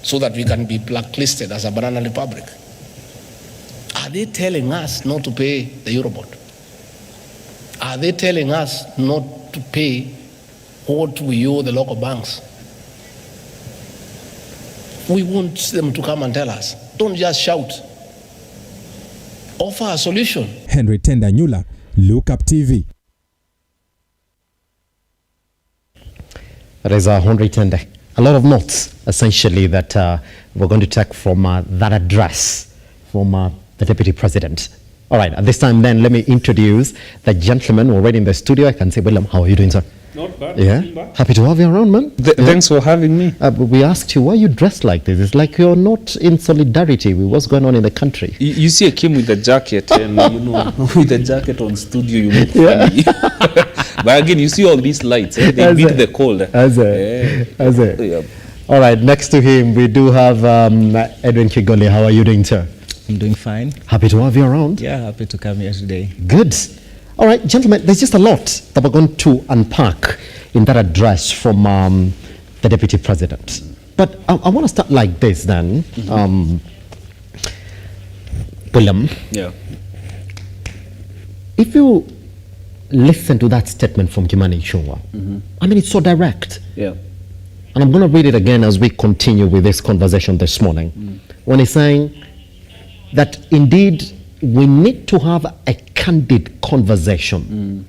so that we can be blacklisted as a banana republic. Are they telling us not to pay the Eurobond? Are they telling us not to pay what we owe the local banks? We want them to come and tell us. Don't just shout. Offer a solution. Henry Tendanyula, Lookuptv. There is Henry Tende. A lot of notes, essentially, that we're going to take from that address from the Deputy President. All right, at this time then, let me introduce the gentleman already in the studio. I can say, William, how are you doing, sir? Not bad. Yeah? Happy to have you around, man. Thanks for having me. We asked you, why are you dressed like this? It's like you're not in solidarity with what's going on in the country. You see, I came with a jacket, and with the jacket on studio, you look funny. But again, you see all these lights, they beat the cold. Yeah. All right, next to him, we do have Edwin Kigoli. How are you doing, sir? I'm doing fine. Happy to have you around. Yeah, happy to come here today. Good. All right, gentlemen, there's just a lot that we're going to unpack in that address from the Deputy President. But I want to start like this then. William. Yeah. If you listen to that statement from Kimani Ichung'wah, I mean, it's so direct. Yeah. And I'm going to read it again as we continue with this conversation this morning. When he's saying that indeed we need to have a candid conversation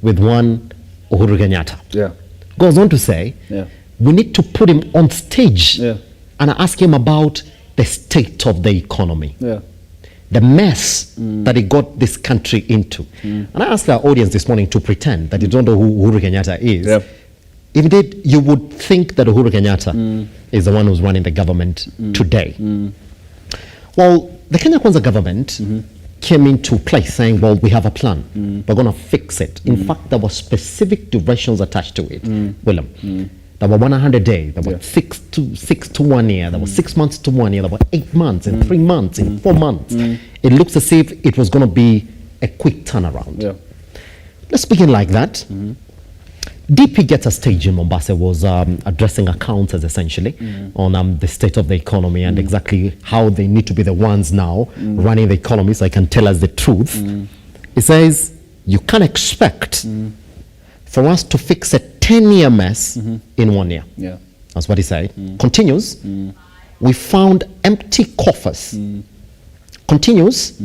with one Uhuru Kenyatta. Yeah. Goes on to say, we need to put him on stage and ask him about the state of the economy. Yeah. The mess that he got this country into. And I asked our audience this morning to pretend that you don't know who Uhuru Kenyatta is. Yeah. If indeed you would think that Uhuru Kenyatta is the one who's running the government today. Well, the Kenya Kwanza government came into place saying, well, we have a plan. We're going to fix it. In fact, there were specific durations attached to it, William. There were 100 days, there were 6 to 1 year, there were 6 months to 1 year, there were 8 months, and 3 months, and 4 months. It looks as if it was going to be a quick turnaround. Yeah. Let's begin like that. DP gets a stage in Mombasa, was addressing accountants essentially on the state of the economy and exactly how they need to be the ones now running the economy so they can tell us the truth. He says, you can't expect for us to fix a 10-year mess in 1 year. Yeah. That's what he said. Continues, we found empty coffers. Continues,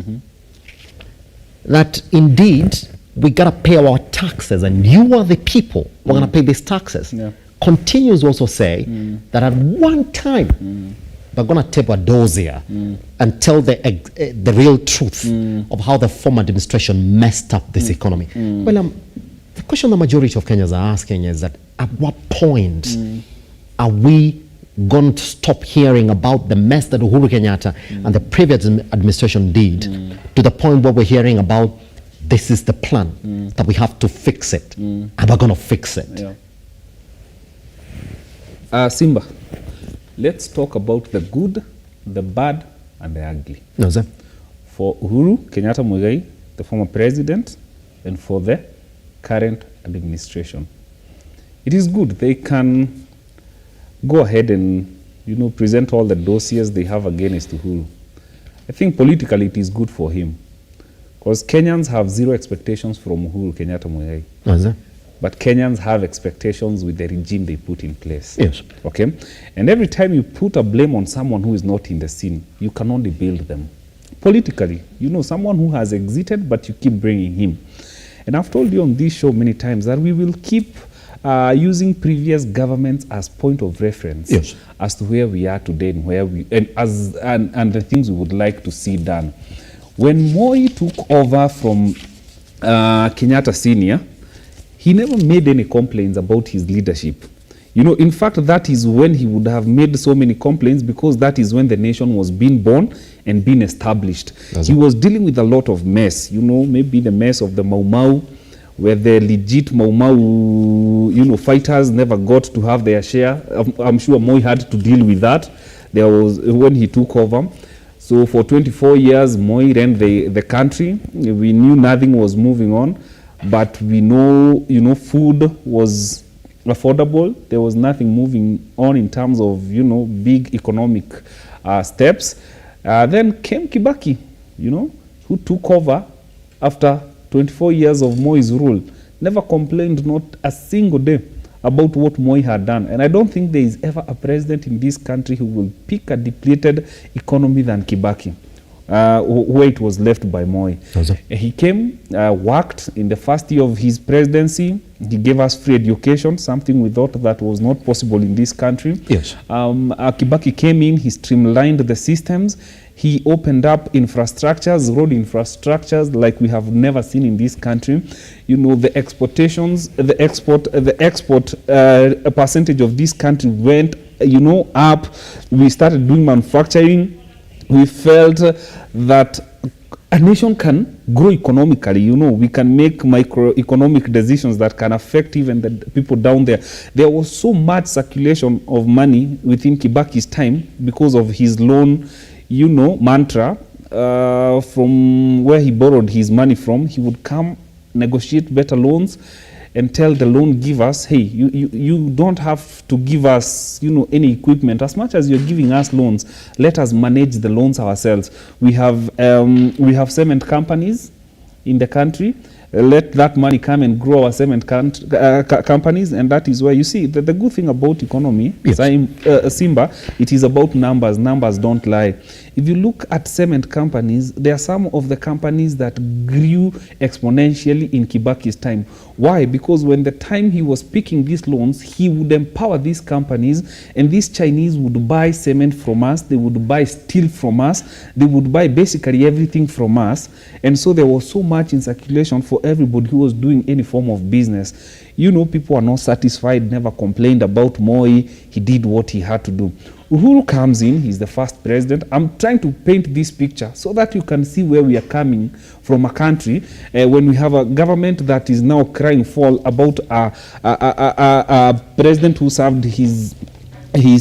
that indeed we gotta pay our taxes, and you are the people who are gonna pay these taxes. Continues to also say that at one time we're gonna tape our dossier and tell the real truth of how the former administration messed up this economy. Well, the question the majority of Kenyans are asking is that at what point are we going to stop hearing about the mess that Uhuru Kenyatta and the previous administration did to the point where we're hearing about this is the plan, that we have to fix it, and we're going to fix it. Simba, let's talk about the good the bad and the ugly. No, sir. For Uhuru Kenyatta Muigai, the former president, and for the current administration. It is good. They can go ahead and, present all the dossiers they have against Uhuru. I think politically it is good for him because Kenyans have zero expectations from Uhuru Kenyatta Muigai. No, sir. But Kenyans have expectations with the regime they put in place. Yes. Okay? And every time you put a blame on someone who is not in the scene, you can only build them. Politically, someone who has exited, but you keep bringing him. And I've told you on this show many times that we will keep using previous governments as point of reference as to where we are today and where we and the things we would like to see done. When Moi took over from Kenyatta Senior, he never made any complaints about his leadership. In fact, that is when he would have made so many complaints because that is when the nation was being born and being established. He was dealing with a lot of mess, maybe the mess of the Mau Mau, where the legit Mau Mau, fighters never got to have their share. I'm sure Moi had to deal with that. There was when he took over. So for 24 years, Moi ran the country. We knew nothing was moving on, but we know, food was affordable. There was nothing moving on in terms of, big economic steps. Then came Kibaki, who took over after 24 years of Moi's rule. Never complained, not a single day, about what Moi had done. And I don't think there is ever a president in this country who will pick a depleted economy than Kibaki, where it was left by Moi. He came, worked in the first year of his presidency. He gave us free education, something we thought that was not possible in this country. Yes. Kibaki came in, he streamlined the systems. He opened up infrastructures, road infrastructures like we have never seen in this country. The exportations, the export percentage of this country went, up. We started doing manufacturing. We felt that a nation can grow economically. We can make microeconomic decisions that can affect even the people down there. There was so much circulation of money within Kibaki's time because of his loan, mantra. From where he borrowed his money from, he would come, negotiate better loans, and tell the loan givers, hey, you don't have to give us, any equipment. As much as you're giving us loans, let us manage the loans ourselves. We have cement companies in the country. Let that money come and grow our cement companies, and that is where you see the good thing about economy, Simba, it is about numbers. Numbers don't lie. If you look at cement companies, there are some of the companies that grew exponentially in Kibaki's time. Why? Because when the time he was picking these loans, he would empower these companies, and these Chinese would buy cement from us, they would buy steel from us, they would buy basically everything from us, and so there was so much in circulation for everybody who was doing any form of business. People are not satisfied, never complained about Moi. He did what he had to do. Uhuru comes in, he's the first president. I'm trying to paint this picture so that you can see where we are coming from, a country when we have a government that is now crying foul about a president who served his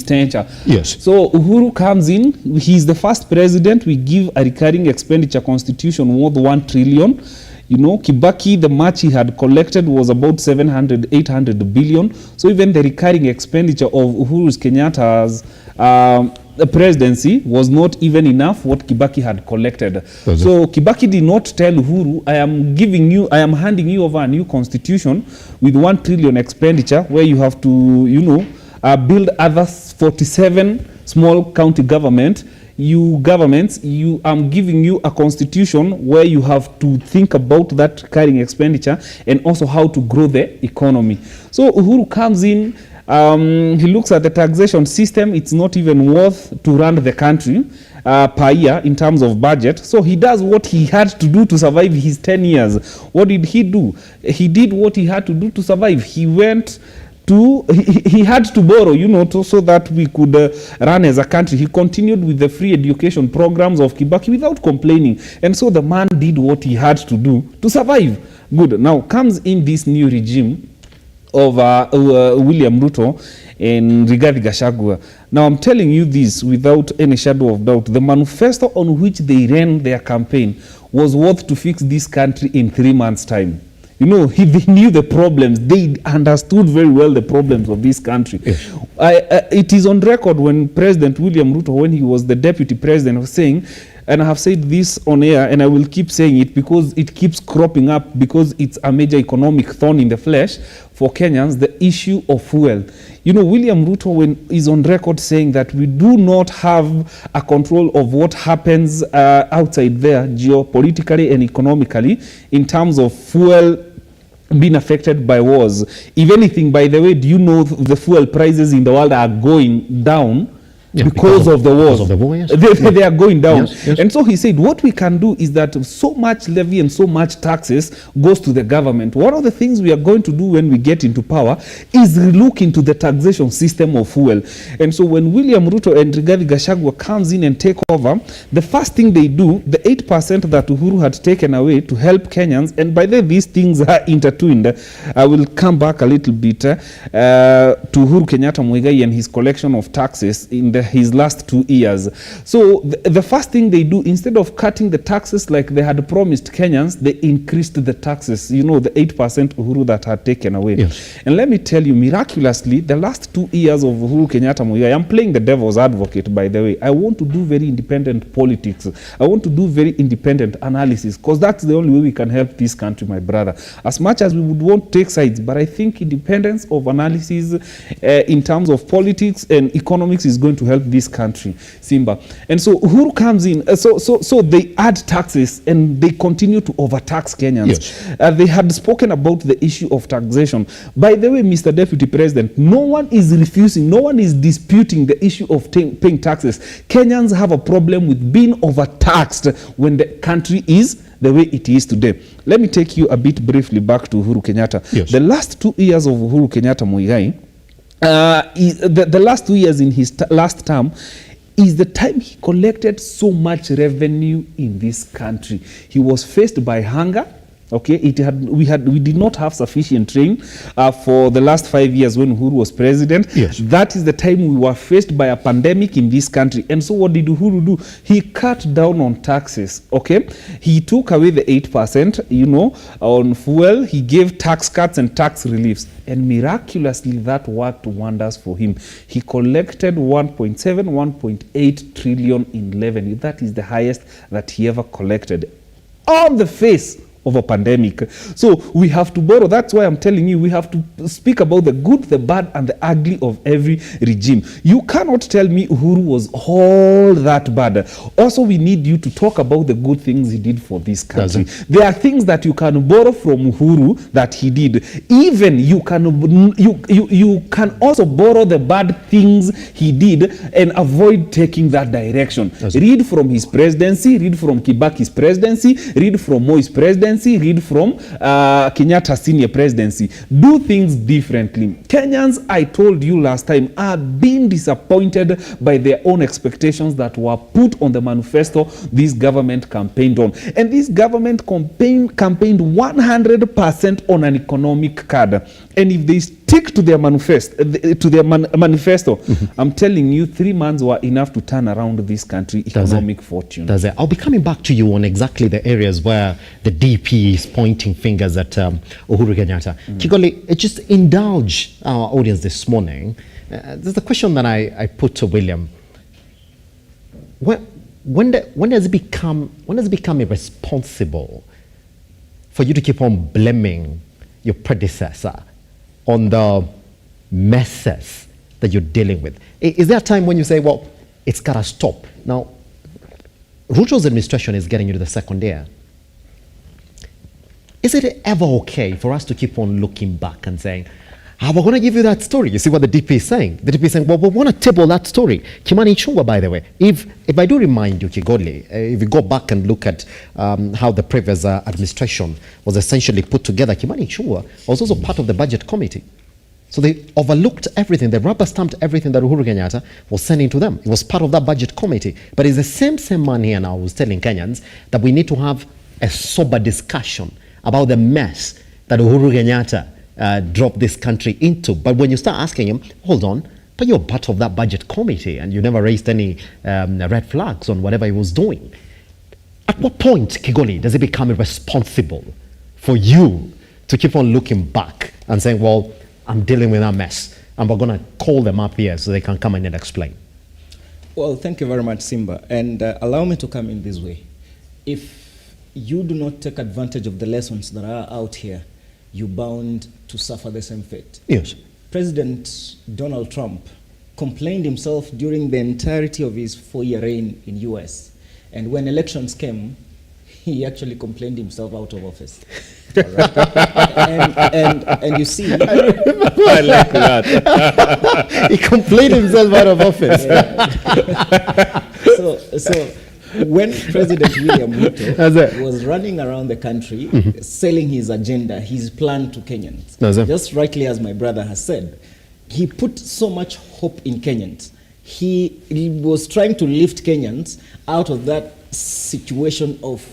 tenure. Yes. So Uhuru comes in, he's the first president. We give a recurring expenditure constitution worth 1 trillion. Kibaki, the much he had collected was about 800 billion. So even the recurring expenditure of Uhuru Kenyatta's presidency was not even enough what Kibaki had collected. So Kibaki did not tell Uhuru, I am handing you over a new constitution with 1 trillion expenditure where you have to, build other 47 small county government. I'm giving you a constitution where you have to think about that carrying expenditure and also how to grow the economy. So Uhuru comes in, he looks at the taxation system. It's not even worth to run the country per year in terms of budget. So he does what he had to do to survive his 10 years. What did he do? He did what he had to do to survive. He had to borrow, so that we could run as a country. He continued with the free education programs of Kibaki without complaining. And so the man did what he had to do to survive. Good. Now comes in this new regime of William Ruto and Rigathi Gachagua. Now, I'm telling you this without any shadow of doubt. The manifesto on which they ran their campaign was worth to fix this country in 3 months' time. You know, they knew the problems. They understood very well the problems of this country. Yes. It is on record when President William Ruto, when he was the deputy president, was saying, and I have said this on air, and I will keep saying it because it keeps cropping up, because it's a major economic thorn in the flesh for Kenyans, the issue of fuel. You know, William Ruto is on record saying that we do not have a control of what happens outside there geopolitically and economically in terms of fuel being affected by wars. If anything, by the way, do you know the fuel prices in the world are going down? Yeah, because of the wars. Because of the war, yes. They are going down. Yes, yes. And so he said, what we can do is that so much levy and so much taxes goes to the government. One of the things we are going to do when we get into power is look into the taxation system of fuel. And so when William Ruto and Rigathi Gachagua comes in and take over, the first thing they do, the 8% that Uhuru had taken away to help Kenyans, and by the way, these things are intertwined. I will come back a little bit to Uhuru Kenyatta Muigai and his collection of taxes in his last 2 years. So the first thing they do, instead of cutting the taxes like they had promised Kenyans, they increased the taxes, you know, the 8% Uhuru that had taken away. Yes. And let me tell you, miraculously, the last 2 years of Uhuru Kenyatta Muigai, I'm playing the devil's advocate, by the way. I want to do very independent politics. I want to do very independent analysis, because that's the only way we can help this country, my brother. As much as we would want to take sides, but I think independence of analysis in terms of politics and economics is going to help this country, Simba. And so Uhuru comes in, so they add taxes and they continue to overtax Kenyans. Yes. They had spoken about the issue of taxation. By the way, Mr. Deputy President, no one is refusing, no one is disputing the issue of paying taxes. Kenyans have a problem with being overtaxed when the country is the way it is today. Let me take you a bit briefly back to Uhuru Kenyatta. Yes. The last 2 years of Uhuru Kenyatta Muigai, the last 2 years in his last term is the time he collected so much revenue in this country. He was faced by hunger. Okay, we did not have sufficient rain for the last 5 years when Uhuru was president. Yes. That is the time we were faced by a pandemic in this country. And so what did Uhuru do? He cut down on taxes. Okay, he took away the 8%, you know, on fuel. He gave tax cuts and tax reliefs. And miraculously, that worked wonders for him. He collected 1.8 trillion in revenue. That is the highest that he ever collected on the face of a pandemic. So we have to borrow. That's why I'm telling you, we have to speak about the good, the bad, and the ugly of every regime. You cannot tell me Uhuru was all that bad. Also, we need you to talk about the good things he did for this country. There are things that you can borrow from Uhuru that he did. Even you can also borrow the bad things he did and avoid taking that direction. Read from his presidency, read from Kibaki's presidency, read from Moi's presidency, read from Kenyatta's senior presidency. Do things differently. Kenyans, I told you last time, are being disappointed by their own expectations that were put on the manifesto this government campaigned on. And this government campaigned 100% on an economic card. And if they stick to their manifesto, I'm telling you, 3 months were enough to turn around this country economic fortune. I'll be coming back to you on exactly the areas where the DP is pointing fingers at Uhuru Kenyatta. Kigoli, just indulge our audience this morning. There's a question that I put to William. When does it become irresponsible for you to keep on blaming your predecessor on the messes that you're dealing with? Is there a time when you say, well, it's got to stop? Now, Ruto's administration is getting into the second year. Is it ever okay for us to keep on looking back and saying, we're going to give you that story? You see what the DP is saying? The DP is saying, well, we want to table that story. Kimani Ichung'wah, by the way, if I do remind you, Kigoli, if you go back and look at how the previous administration was essentially put together, Kimani Ichung'wah was also part of the budget committee. So they overlooked everything. They rubber stamped everything that Uhuru Kenyatta was sending to them. It was part of that budget committee. But it's the same man here now who's telling Kenyans that we need to have a sober discussion about the mess that Uhuru Kenyatta drop this country into. But when you start asking him, hold on, but you're part of that budget committee and you never raised any red flags on whatever he was doing. At what point, Kigoli, does it become irresponsible for you to keep on looking back and saying, well, I'm dealing with that mess and we're going to call them up here so they can come in and explain? Well, thank you very much, Simba. And allow me to come in this way. If you do not take advantage of the lessons that are out here, you're bound to suffer the same fate. Yes. President Donald Trump complained himself during the entirety of his 4-year reign in US. And when elections came, he actually complained himself out of office. Right? and you see, I like that. He complained himself out of office. So when President William Ruto was running around the country, selling his agenda, his plan to Kenyans, just rightly as my brother has said, he put so much hope in Kenyans. He was trying to lift Kenyans out of that situation of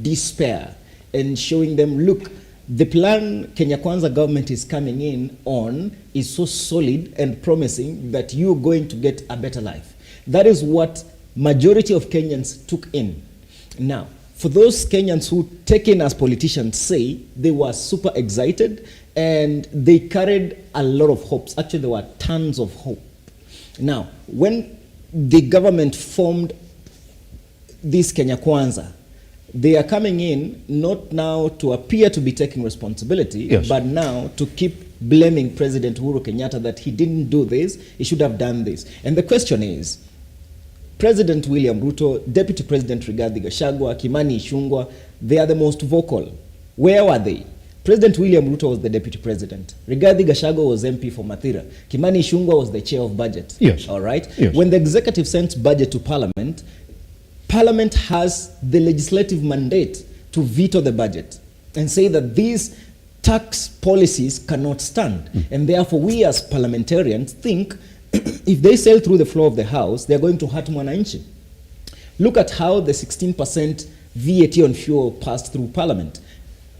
despair and showing them, look, the plan Kenya Kwanza government is coming in on is so solid and promising that you're going to get a better life. That is what majority of Kenyans took in. Now, for those Kenyans who take in as politicians say, they were super excited and they carried a lot of hopes. Actually, there were tons of hope. Now, when the government formed this Kenya Kwanza, they are coming in not now to appear to be taking responsibility, but now to keep blaming President Uhuru Kenyatta that he didn't do this, he should have done this. And the question is, President William Ruto, Deputy President Rigathi Gachagua, Kimani Ichung'wah, they are the most vocal. Where were they? President William Ruto was the Deputy President. Rigathi Gachagua was MP for Mathira. Kimani Ichung'wah was the Chair of Budget. Yes. All right? Yes. When the executive sends budget to Parliament, Parliament has the legislative mandate to veto the budget and say that these tax policies cannot stand. And therefore, we as parliamentarians think if they sail through the floor of the House, they're going to hurt mwananchi. Look at how the 16% VAT on fuel passed through Parliament.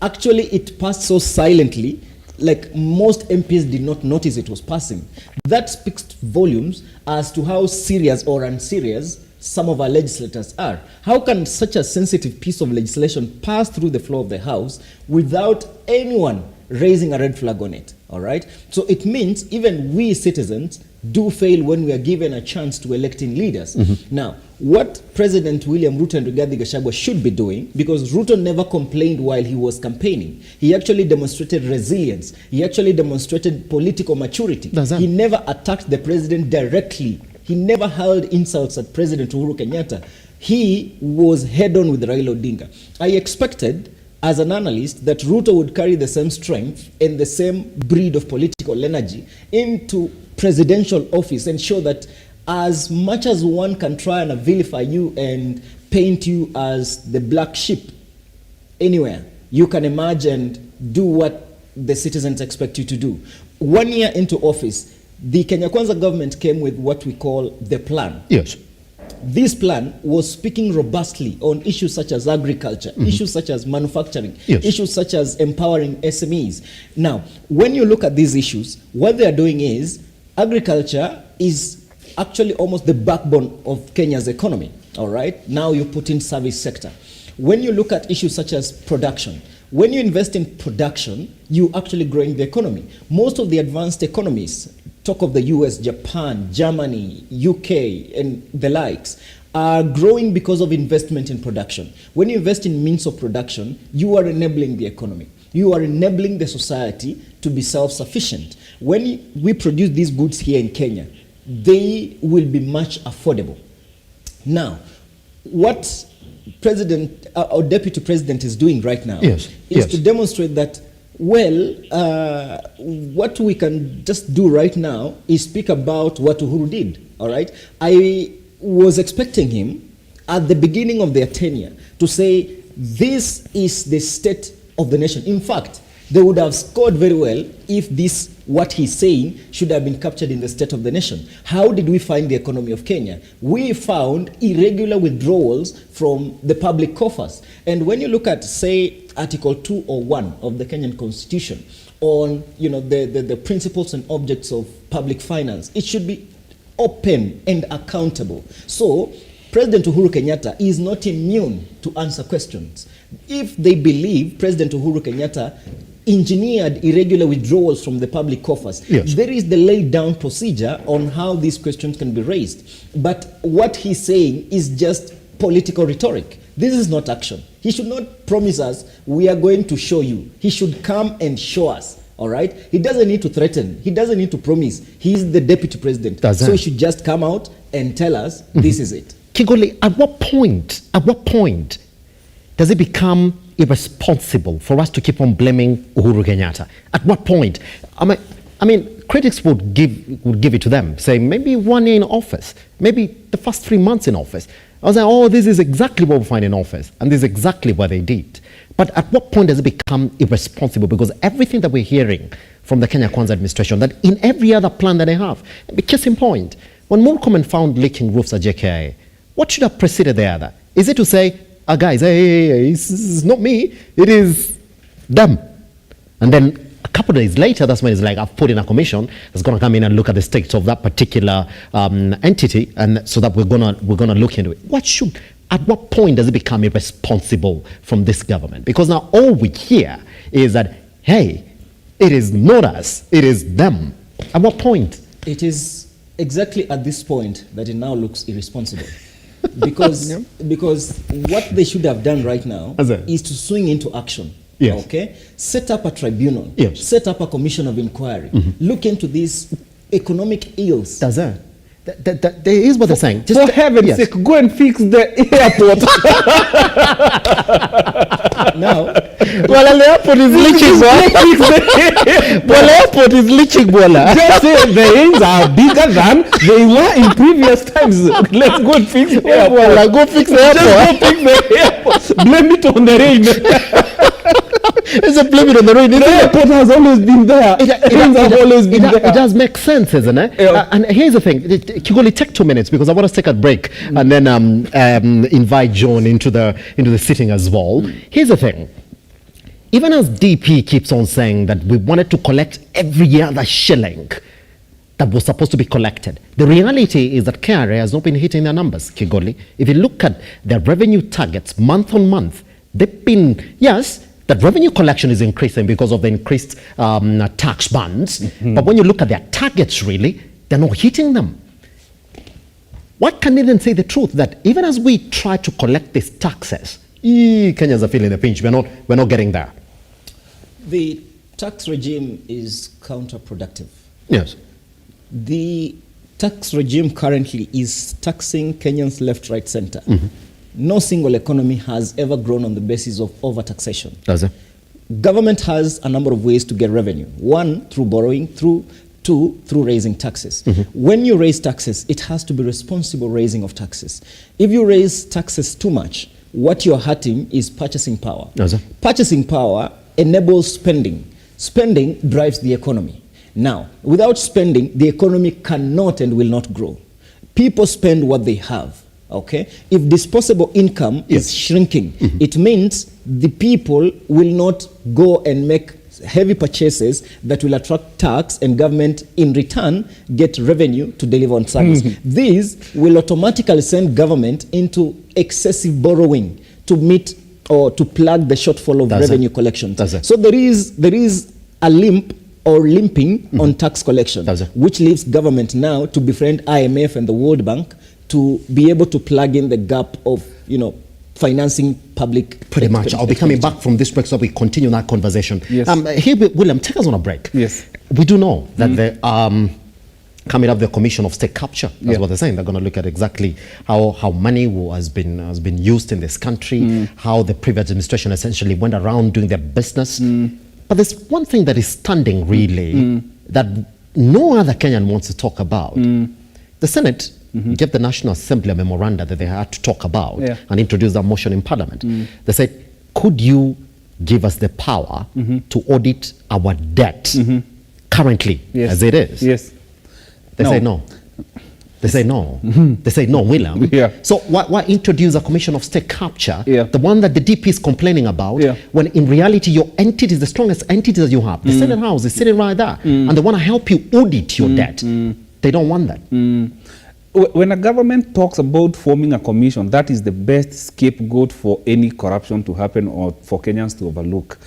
Actually, it passed so silently, like most MPs did not notice it was passing. That speaks volumes as to how serious or unserious some of our legislators are. How can such a sensitive piece of legislation pass through the floor of the House without anyone raising a red flag on it? All right? So it means even we citizens do fail when we are given a chance to electing leaders. Now, what President William Ruto and Rigathi Gachagua should be doing, because Ruto never complained while he was campaigning. He actually demonstrated resilience. He actually demonstrated political maturity. He never attacked the president directly. He never hurled insults at President Uhuru Kenyatta. He was head-on with Raila Odinga. I expected, as an analyst, that Ruto would carry the same strength and the same breed of political energy into presidential office and show that as much as one can try and vilify you and paint you as the black sheep anywhere, you can emerge and do what the citizens expect you to do. 1 year into office, the Kenya Kwanza government came with what we call the plan. Yes. This plan was speaking robustly on issues such as agriculture, issues such as manufacturing, issues such as empowering SMEs. Now, when you look at these issues, what they are doing is agriculture is actually almost the backbone of Kenya's economy. All right? Now you put in service sector. When you look at issues such as production, when you invest in production, you actually growing the economy. Most of the advanced economies, talk of the US, Japan, Germany, UK, and the likes, are growing because of investment in production. When you invest in means of production, you are enabling the economy. You are enabling the society to be self-sufficient. When we produce these goods here in Kenya, they will be much affordable. Now, what President or Deputy President is doing right now is to demonstrate that, well, what we can just do right now is speak about what Uhuru did, all right? I was expecting him at the beginning of their tenure to say, this is the state of the nation. In fact, they would have scored very well if this, what he's saying, should have been captured in the state of the nation. How did we find the economy of Kenya? We found irregular withdrawals from the public coffers. And when you look at, say, Article 201 of the Kenyan Constitution on, you know, the principles and objects of public finance. It should be open and accountable. So President Uhuru Kenyatta is not immune to answer questions. If they believe President Uhuru Kenyatta engineered irregular withdrawals from the public coffers, yes, there is the laid down procedure on how these questions can be raised. But what he's saying is just political rhetoric. This is not action. He should not promise us, we are going to show you. He should come and show us. All right? He doesn't need to threaten. He doesn't need to promise. He's the deputy president. So he should just come out and tell us, this is it. Kigoli, at what point does it become irresponsible for us to keep on blaming Uhuru Kenyatta? At what point? I mean, critics would give it to them, saying maybe 1 year in office, maybe the first 3 months in office. I was like, oh, this is exactly what we find in office, and this is exactly what they did. But at what point does it become irresponsible? Because everything that we're hearing from the Kenya Kwanza administration, that in every other plan that they have, case in point, when Murkomen found leaking roofs at JKIA, what should have preceded the other? Is it to say, guys, hey, this is not me, it is them? And then a couple of days later, that's when it's like, I've put in a commission that's going to come in and look at the state of that particular entity, and so that we're gonna look into it. At what point does it become irresponsible from this government? Because now all we hear is that, hey, it is not us, it is them. At what point? It is exactly at this point that it now looks irresponsible. Because what they should have done right now is to swing into action. Yes. Okay? Set up a tribunal. Yes. Set up a commission of inquiry. Look into these economic ills. There is what they're saying. Just for heaven's sake, go and fix the airport. Now, well, the airport is leaching. Well, the airport is leaching. Just say the rains are bigger than they were in previous times. Let's go and fix the airport. Go fix the airport. Just go fix the airport. Blame it on the rain. It's a blame it on the rain. The airport has always been there. It does make sense, isn't it? Yeah. And here's the thing. Kigoli, take 2 minutes because I want to take a break and then invite John into the sitting as well. Here's the thing. Even as DP keeps on saying that we wanted to collect every other shilling that was supposed to be collected, the reality is that KRA has not been hitting their numbers, Kigoli. If you look at their revenue targets month on month, they've been, yes, that revenue collection is increasing because of the increased tax bands. But when you look at their targets, really, they're not hitting them. Why can't they then say the truth that even as we try to collect these taxes, Kenyans are feeling the pinch, we're not getting there? The tax regime is counterproductive. Yes. The tax regime currently is taxing Kenyans left, right, center. No single economy has ever grown on the basis of overtaxation. Does it? Government has a number of ways to get revenue. One, through borrowing, two, through raising taxes. When you raise taxes, it has to be responsible raising of taxes. If you raise taxes too much, what you're hurting is purchasing power. Does it? Purchasing power enables spending. Spending drives the economy. Now, without spending, the economy cannot and will not grow. People spend what they have. Okay, if disposable income is shrinking, it means the people will not go and make heavy purchases that will attract tax, and government in return get revenue to deliver on service. These will automatically send government into excessive borrowing to meet or to plug the shortfall of revenue collection. So there is a limp or limping on tax collection, which leaves government now to befriend IMF and the World Bank to be able to plug in the gap of, financing public. Pretty much. I'll be coming back from this break so we continue that conversation. Yes. Here, William, take us on a break. Yes. We do know that the coming up the Commission of State Capture. That's what they're saying. They're going to look at exactly how money has been used in this country, how the previous administration essentially went around doing their business. But there's one thing that is standing really that no other Kenyan wants to talk about. The Senate gave the National Assembly a memoranda that they had to talk about and introduce that motion in Parliament. They said, could you give us the power to audit our debt currently as it is? Yes. They say no. They say no. They say no, William. Yeah. So why introduce a commission of state capture, Yeah. the one that the DP is complaining about, Yeah. when in reality your entity is the strongest entity that you have. The Senate House is sitting right there, and they want to help you audit your debt. They don't want that. When a government talks about forming a commission, that is the best scapegoat for any corruption to happen or for Kenyans to overlook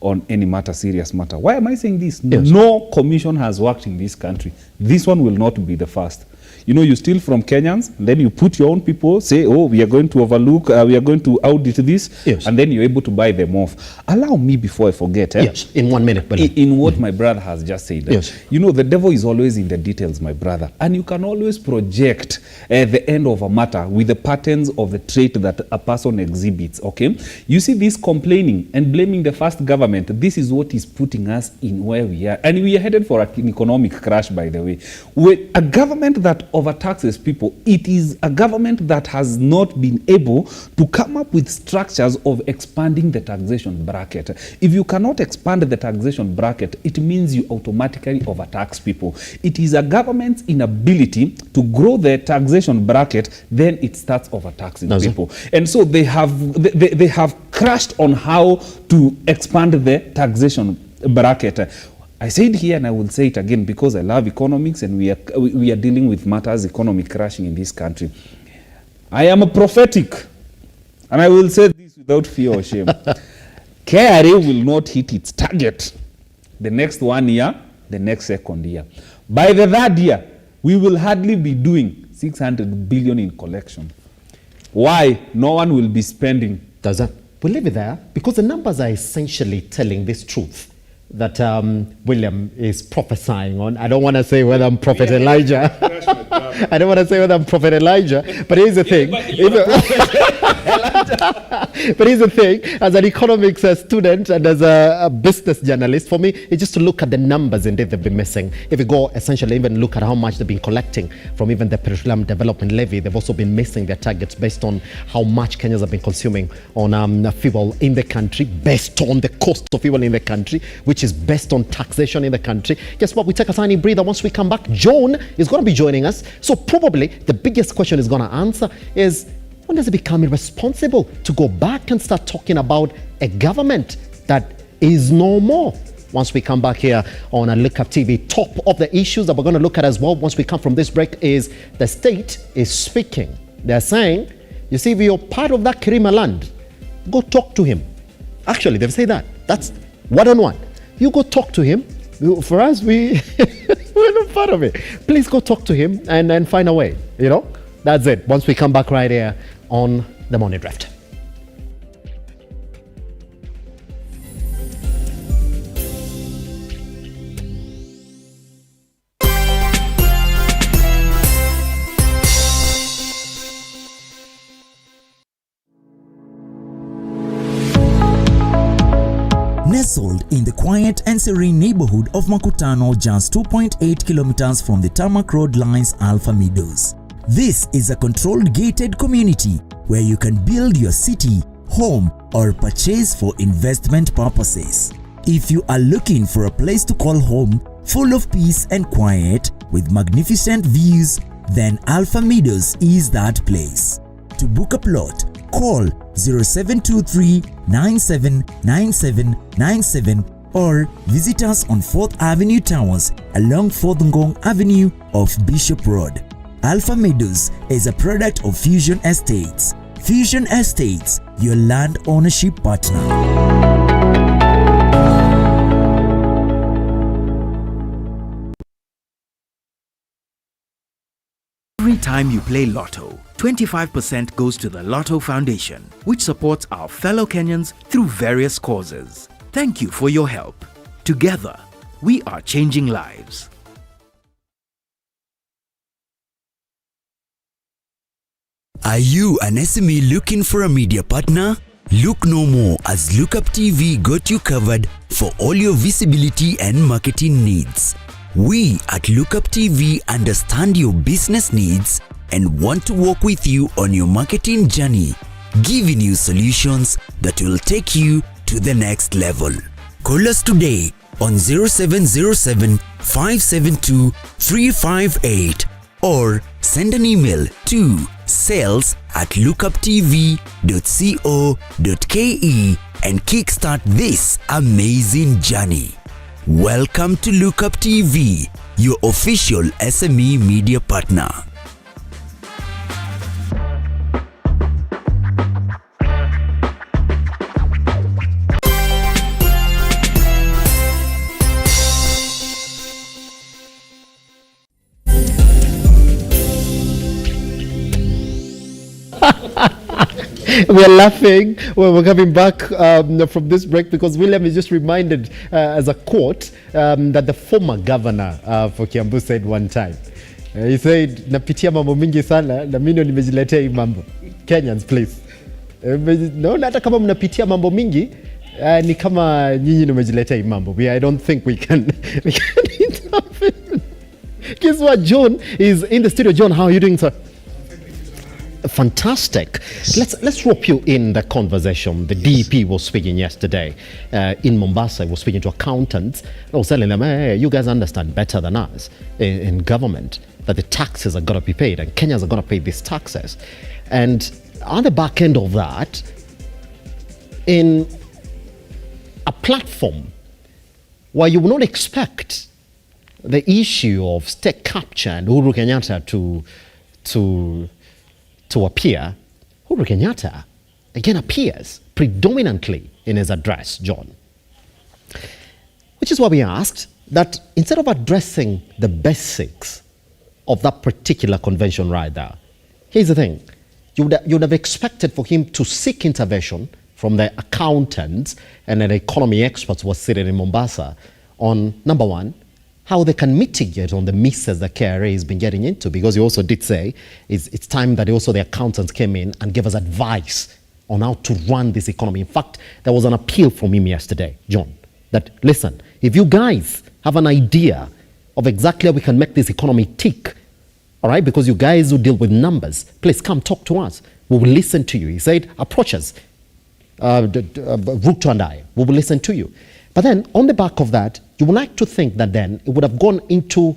on any matter, serious matter. Why am I saying this? Yes. No commission has worked in this country. This one will not be the first. You know, you steal from Kenyans, then you put your own people, say, oh, we are going to overlook, we are going to audit this, Yes. and then you're able to buy them off. Allow me, before I forget, Yes, in 1 minute. William. in what my brother has just said. Yes. You know, the devil is always in the details, my brother. And you can always project the end of a matter with the patterns of the trait that a person exhibits, okay? You see, this complaining and blaming the first government, this is what is putting us in where we are. And we are headed for an economic crash, by the way. With a government that overtaxes people, it is a government that has not been able to come up with structures of expanding the taxation bracket. If you cannot expand the taxation bracket, it means you automatically overtax people. It is a government's inability to grow the taxation bracket, then it starts overtaxing people. And so they have crashed on how to expand the taxation bracket. I said here, and I will say it again, because I love economics and we are dealing with matters economic crashing in this country. I am a prophetic, and I will say this without fear or shame. KRA will not hit its target the next 1 year, the next second year. By the third year, we will hardly be doing 600 billion in collection. Why? No one will be spending. Does that? We'll leave it there, because the numbers are essentially telling this truth that William is prophesying on. I don't want to say whether I'm Prophet Elijah. I don't want to say whether I'm Prophet Elijah, but here's the thing. But here's the thing, as an economics student and as a business journalist, for me, it's just to look at the numbers indeed they've been missing. If you go essentially even look at how much they've been collecting from even the Petroleum Development Levy, they've also been missing their targets based on how much Kenyans have been consuming on fuel in the country, based on the cost of fuel in the country, which is based on taxation in the country. Guess what? We take a tiny breather. Once we come back, Joan is going to be joining us. So probably the biggest question is going to answer is, when does it become irresponsible to go back and start talking about a government that is no more? Once we come back here on Lookuptv, top of the issues that we're going to look at as well once we come from this break is the state is speaking. They're saying, you see, if you're part of that Kirima land, go talk to him. Actually, they've said that. That's one-on-one. You go talk to him. For us, we're not part of it. Please go talk to him and find a way, you know? That's it. Once we come back right here on The Morning Draft. Nestled in the quiet and serene neighborhood of Makutano, just 2.8 kilometers from the Tarmac Road lies Alpha Meadows. This is a controlled gated community where you can build your city, home, or purchase for investment purposes. If you are looking for a place to call home, full of peace and quiet with magnificent views, then Alpha Meadows is that place. To book a plot, call 0723 979797 or visit us on 4th Avenue Towers along 4th Ngong Avenue off Bishop Road. Alpha Meadows is a product of Fusion Estates. Fusion Estates, your land ownership partner. Every time you play Lotto, 25% goes to the Lotto Foundation, which supports our fellow Kenyans through various causes. Thank you for your help. Together, we are changing lives. Are you an SME looking for a media partner? Look no more, as Lookuptv got you covered for all your visibility and marketing needs. We at Lookuptv understand your business needs and want to work with you on your marketing journey, giving you solutions that will take you to the next level. Call us today on 0707 572 358 or send an email to sales@lookuptv.co.ke and kickstart this amazing journey. Welcome to Lookup TV, your official SME media partner. We are laughing when we're coming back from this break because William is just reminded as a quote that the former governor for Kiambu said one time. He said, napitia mambo mingi sana na mimi nimejiletea hii mambo. Kenyans, please. Naona hata kama mnapitia mambo mingi ni kama nyinyi nimejiletea hii mambo. I don't think we can intervene. Guess what, John is in the studio. John, how are you doing, sir? Fantastic. Let's rope you in the conversation. The DEP was speaking yesterday in Mombasa. He was speaking to accountants. I was telling them, hey, you guys understand better than us in government that the taxes are going to be paid and Kenyans are going to pay these taxes. And on the back end of that, in a platform where you would not expect the issue of state capture and Uhuru Kenyatta to appear, Uhuru Kenyatta again appears predominantly in his address, John. Which is why we asked that instead of addressing the basics of that particular convention right there, here's the thing. You would have expected for him to seek intervention from the accountants and the economy experts who were sitting in Mombasa on, number one, how they can mitigate on the misses that KRA has been getting into, because he also did say it's time that also the accountants came in and gave us advice on how to run this economy. In fact, there was an appeal from him yesterday, John, that listen, if you guys have an idea of exactly how we can make this economy tick, all right, because you guys who deal with numbers, please come talk to us. We will listen to you. He said, approach us, RUTO and I, we will listen to you. But then on the back of that, you would like to think that then it would have gone into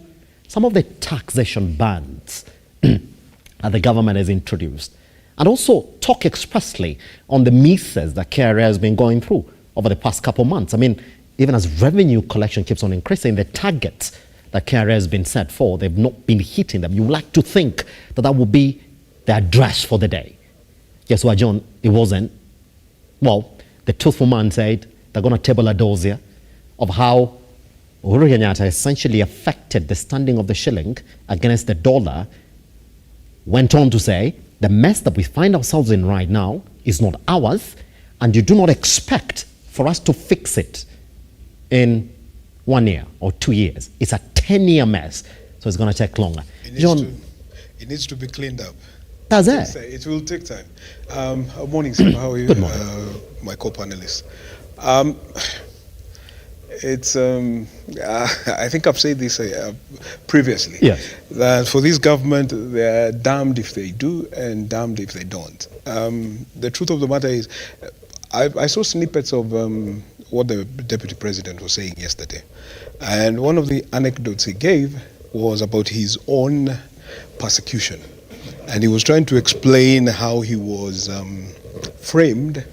some of the taxation bans that the government has introduced. And also talk expressly on the misses that KRA has been going through over the past couple of months. I mean, even as revenue collection keeps on increasing, the targets that KRA has been set for, they've not been hitting them. You would like to think that that would be the address for the day. Guess what, John? It wasn't. Well, the truthful man said they're going to table a dossier of how Uhuru Kenyatta essentially affected the standing of the shilling against the dollar. Went on to say, the mess that we find ourselves in right now is not ours, and you do not expect for us to fix it in 1 year or 2 years. It's a 10-year mess, so it's going to take longer. It needs to be cleaned up. Does it? It will take time. Morning, sir. How are you? Good morning. My co-panelists. It's I think I've said this previously. Yes. That for this government, they're damned if they do and damned if they don't. The truth of the matter is, I saw snippets of what the deputy president was saying yesterday, and one of the anecdotes he gave was about his own persecution, and he was trying to explain how he was framed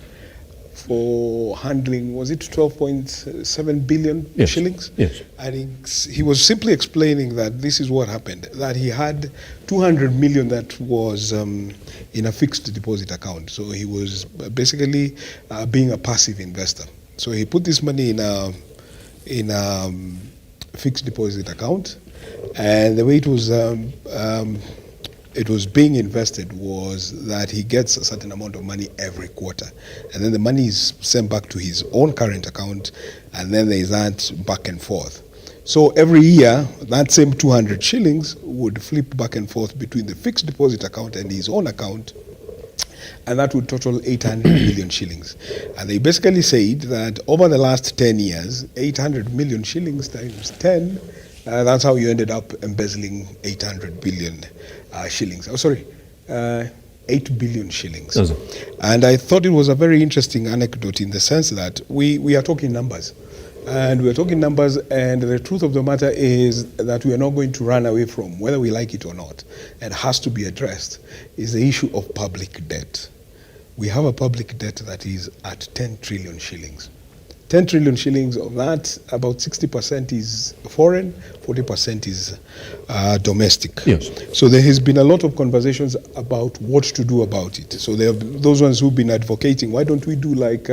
for handling, was it 12.7 billion shillings? Yes. And he was simply explaining that this is what happened, that he had 200 million that was in a fixed deposit account. So he was basically being a passive investor. So he put this money in a fixed deposit account, and the way it was being invested was that he gets a certain amount of money every quarter, and then the money is sent back to his own current account, and then there is that back and forth. So every year, that same 200 shillings would flip back and forth between the fixed deposit account and his own account, and that would total 800 million shillings. And they basically said that over the last 10 years, 800 million shillings times 10, that's how you ended up embezzling 800 billion shillings. 8 billion shillings. And I thought it was a very interesting anecdote in the sense that we are talking numbers. And we're talking numbers, and the truth of the matter is that we are not going to run away from, whether we like it or not, and has to be addressed, is the issue of public debt. We have a public debt that is at 10 trillion shillings. 10 trillion shillings, of that, about 60% is foreign, 40% is domestic. Yes. So there has been a lot of conversations about what to do about it. So there are those ones who've been advocating, why don't we do like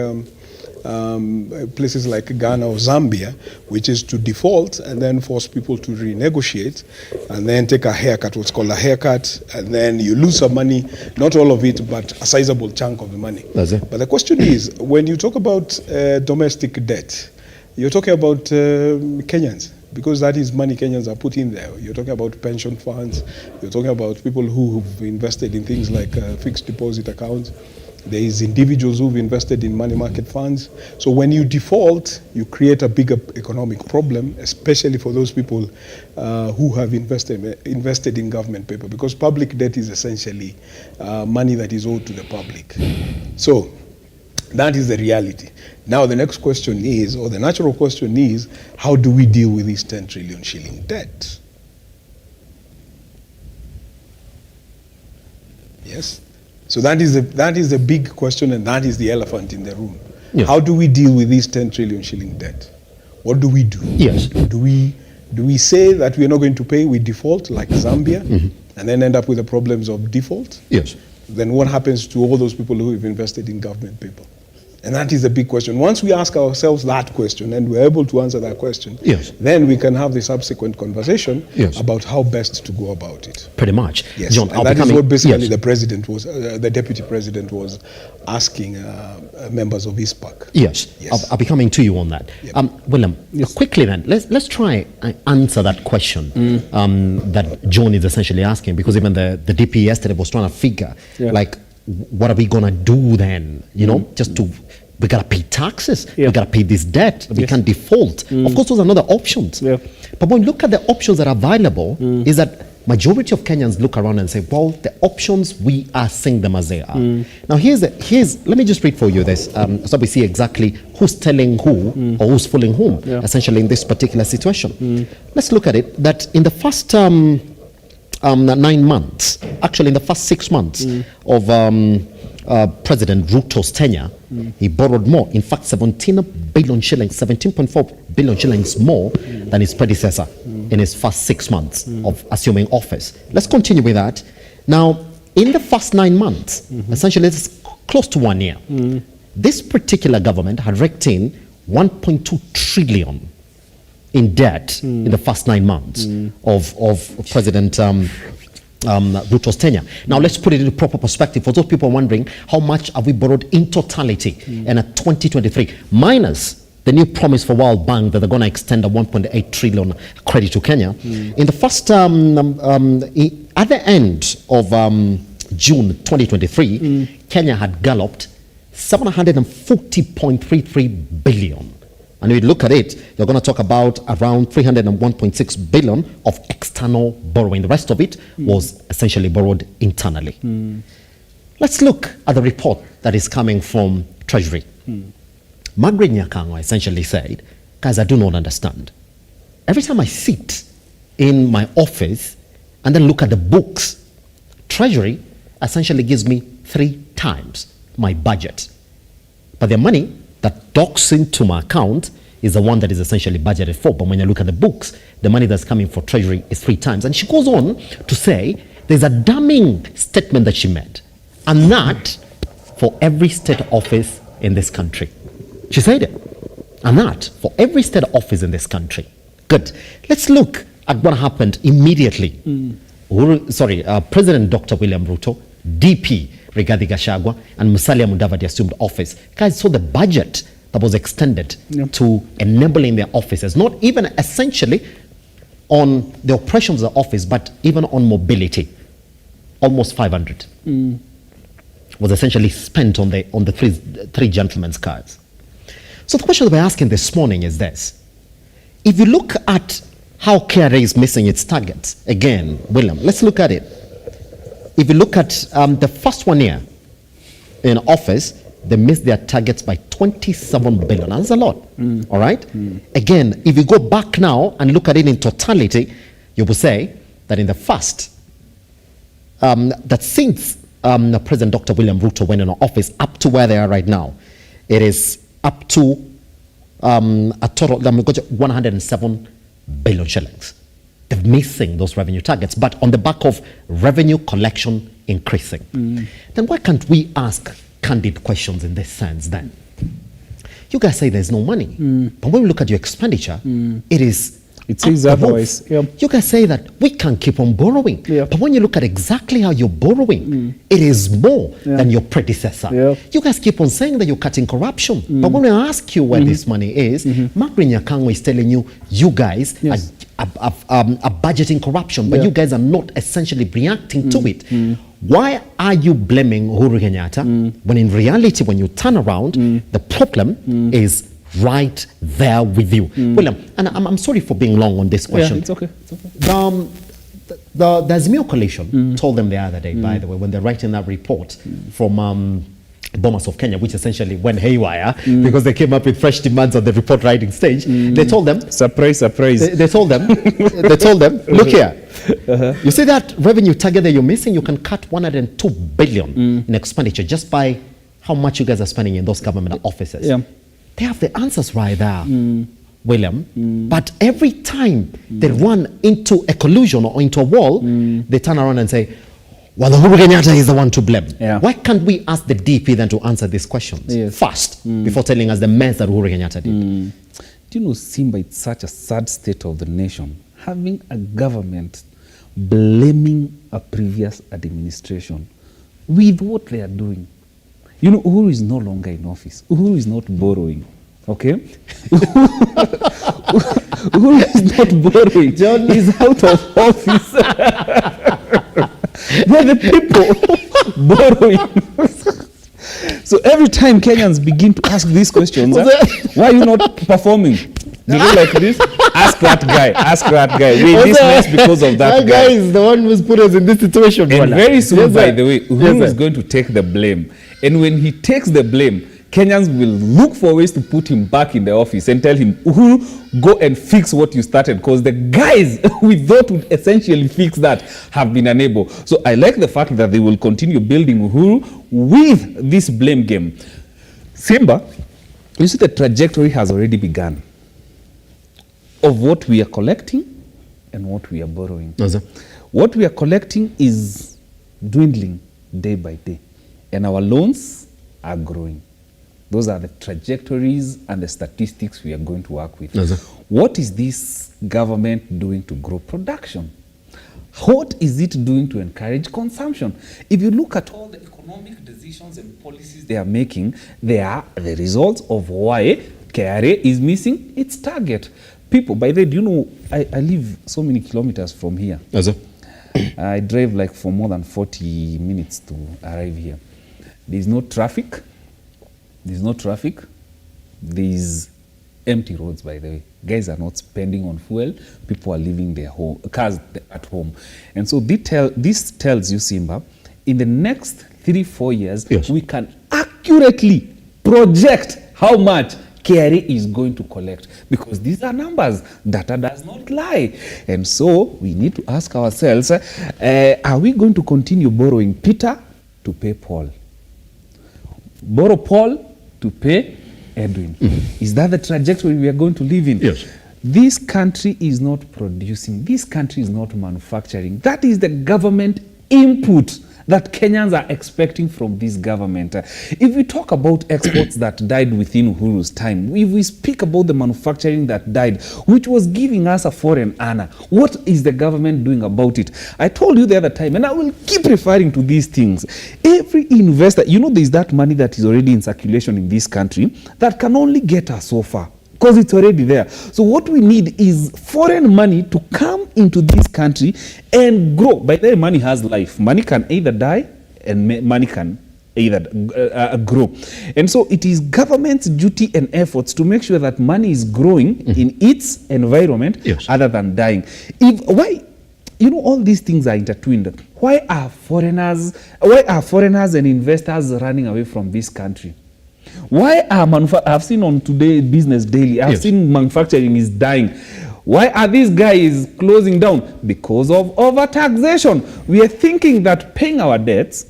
places like Ghana or Zambia, which is to default and then force people to renegotiate and then take a haircut, what's called a haircut, and then you lose some money, not all of it, but a sizable chunk of the money. That's it. But the question is, when you talk about domestic debt, you're talking about Kenyans, because that is money Kenyans are put in there. You're talking about pension funds, you're talking about people who've invested in things like fixed deposit accounts. There is individuals who've invested in money market funds. So when you default, you create a bigger economic problem, especially for those people who have invested in government paper, because public debt is essentially money that is owed to the public. So that is the reality. Now the next question is, or the natural question is, how do we deal with this 10 trillion shilling debt? Yes? So that is the big question, and that is the elephant in the room. Yes. How do we deal with this 10 trillion shilling debt? What do we do? Yes. Do we say that we are not going to pay, we default like Zambia, and then end up with the problems of default? Yes. Then what happens to all those people who have invested in government paper? And that is the big question. Once we ask ourselves that question and we're able to answer that question, yes, then we can have the subsequent conversation, yes, about how best to go about it. Pretty much. Yes, John, and that is what basically yes, the president was, the deputy president was asking members of his PAC. Yes, Yes. I'll be coming to you on that. Yep. William, quickly then, let's try and answer that question that John is essentially asking, because even the DP yesterday was trying to figure, like, what are we going to do then? You know, just to, we got to pay taxes, we got to pay this debt, we can't default. Of course, those are not the options. But when you look at the options that are available, is that majority of Kenyans look around and say, well, the options, we are seeing them as they are. Now, let me just read for you this, so we see exactly who's telling who or who's fooling whom, essentially in this particular situation. Let's look at it, that in the first 9 months, actually in the first 6 months of President Ruto's tenure, he borrowed more, in fact 17 billion shillings, 17.4 billion shillings more than his predecessor in his first 6 months of assuming office. Let's continue with that. Now, in the first 9 months, essentially it's close to 1 year, this particular government had raked in 1.2 trillion in debt in the first 9 months of President Ruto's tenure. Now let's put it into proper perspective for those people wondering how much have we borrowed in totality in 2023 minus the new promise for World Bank that they're going to extend a 1.8 trillion credit to Kenya. In the first at the end of June 2023, Kenya had galloped 740.33 billion. And if you look at it, you're going to talk about around 301.6 billion of external borrowing. The rest of it was essentially borrowed internally. Let's look at the report that is coming from Treasury. Margaret Nyakango essentially said, guys, I do not understand. Every time I sit in my office and then look at the books, Treasury essentially gives me 3 times my budget. But the money that docks into my account is the one that is essentially budgeted for. But when you look at the books, the money that's coming for Treasury is 3 times. And she goes on to say there's a damning statement that she made, and that for every state office in this country. She said it. And that for every state office in this country. Good. Let's look at what happened immediately. President Dr. William Ruto, DP Rigathi Gachagua, and Musalia Mudavadi assumed office. Guys, so the budget that was extended to enabling their offices, not even essentially on the operations of the office, but even on mobility, almost 500 was essentially spent on the three gentlemen's cards. So the question that we're asking this morning is this: if you look at how KRA is missing its targets, again, William, let's look at it. If you look at the first 1 year in office, they missed their targets by 27 billion. That's a lot. All right? Again, if you go back now and look at it in totality, you will say that in the first, that since President Dr. William Ruto went in office up to where they are right now, it is up to a total, 107 billion shillings. They're missing those revenue targets, but on the back of revenue collection increasing. Then why can't we ask candid questions in this sense then? You guys say there's no money, but when we look at your expenditure, it says otherwise. You guys say that we can't keep on borrowing, but when you look at exactly how you're borrowing, it is more than your predecessor. You guys keep on saying that you're cutting corruption, but when I ask you where this money is, Mark Nyakango is telling you guys are budgeting corruption, but you guys are not essentially reacting to it. Why are you blaming Uhuru Kenyatta when in reality, when you turn around, the problem is right there with you? William, and I'm sorry for being long on this question. Yeah, it's okay. The azimio coalition told them the other day, by the way, when they're writing that report from Bomas of Kenya, which essentially went haywire because they came up with fresh demands on the report writing stage. They told them, surprise. They told them, look here. You see that revenue target that you're missing? You can cut 102 billion in expenditure just by how much you guys are spending in those government offices. They have the answers right there, William. But every time they run into a collusion or into a wall, they turn around and say, well, Uhuru Kenyatta is the one to blame. Why can't we ask the DP then to answer these questions first before telling us the mess that Uhuru Kenyatta did? Do you know, Simba, it's such a sad state of the nation, having a government blaming a previous administration with what they are doing. You know, Uhuru is no longer in office. Uhuru is not borrowing. Okay? Uhuru is not borrowing. John is out of office. They're the people borrowing. So every time Kenyans begin to ask these questions, why are you not performing? You go like this? Ask that guy. We this mess because of that guy. That guy is the one who's put us in this situation. And very soon, by the way, Uhuru is going to take the blame. And when he takes the blame, Kenyans will look for ways to put him back in the office and tell him, Uhuru, go and fix what you started, because the guys we thought would essentially fix that have been unable. So I like the fact that they will continue building Uhuru with this blame game. Simba, you see the trajectory has already begun of what we are collecting and what we are borrowing. What we are collecting is dwindling day by day, and our loans are growing. Those are the trajectories and the statistics we are going to work with. What is this government doing to grow production? What is it doing to encourage consumption? If you look at all the economic decisions and policies they are making, they are the results of why KRA is missing its target. People, by the way, do you know, I live so many kilometers from here. I drive like for more than 40 minutes to arrive here. There's no traffic. There's empty roads, by the way. Guys are not spending on fuel. People are leaving their cars at home. And so this tells you, Simba, in the next 3-4 years, we can accurately project how much KRA is going to collect, because these are numbers. Data does not lie. And so we need to ask ourselves, are we going to continue borrowing Peter to pay Paul? Borrow Paul to pay Edwin. Is that the trajectory we are going to live in? This country is not producing. This country is not manufacturing. That is the government input that Kenyans are expecting from this government. If we talk about exports that died within Uhuru's time, if we speak about the manufacturing that died, which was giving us a foreign earner, what is the government doing about it? I told you the other time, and I will keep referring to these things. Every investor, you know, there's that money that is already in circulation in this country that can only get us so far, because it's already there. So what we need is foreign money to come into this country and grow. By the way, money has life. Money can either die and money can either grow. And so it is government's duty and efforts to make sure that money is growing in its environment other than dying. Why, you know, all these things are intertwined. Why are foreigners and investors running away from this country? Why are I've seen on Today Business Daily, I've seen manufacturing is dying. Why are these guys closing down? Because of overtaxation. We are thinking that paying our debts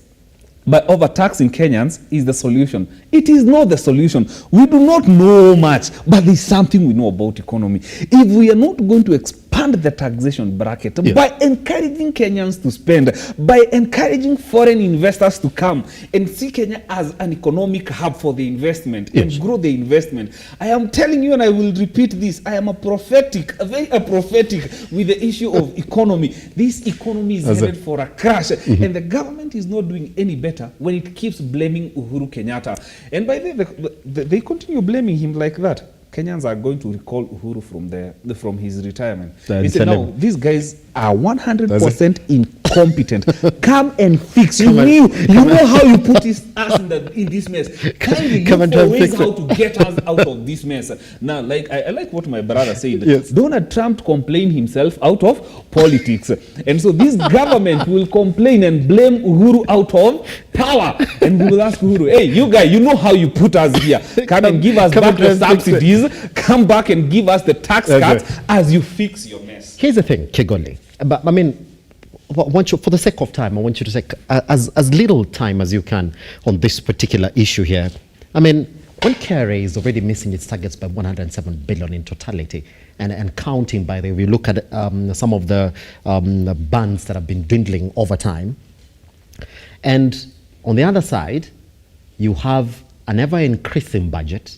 by overtaxing Kenyans is the solution. It is not the solution. We do not know much, but there's something we know about economy. If we are not going to expand the taxation bracket by encouraging Kenyans to spend, by encouraging foreign investors to come and see Kenya as an economic hub for the investment and grow the investment, I am telling you, and I will repeat this, I am very prophetic with the issue of economy. This economy is headed for a crash, and the government is not doing any better when it keeps blaming Uhuru Kenyatta. And by the way, they continue blaming him like that. Kenyans are going to recall Uhuru from his retirement. He said, no, these guys are 100% incompetent. Come and fix. You know how you put us in this mess. Kindly look for ways how to get us out of this mess. Now, like I like what my brother said. Donald Trump complained himself out of politics. And so this government will complain and blame Uhuru out of power. And we will ask Uhuru, hey, you guys, you know how you put us here. Come and give us back the subsidies. Come back and give us the tax cuts as you fix your mess. Here's the thing, Kigoli. But I mean, for the sake of time, I want you to take as little time as you can on this particular issue here. I mean, when KRA is already missing its targets by 107 billion in totality, and counting, by the way, we look at some of the bands that have been dwindling over time. And on the other side, you have an ever-increasing budget,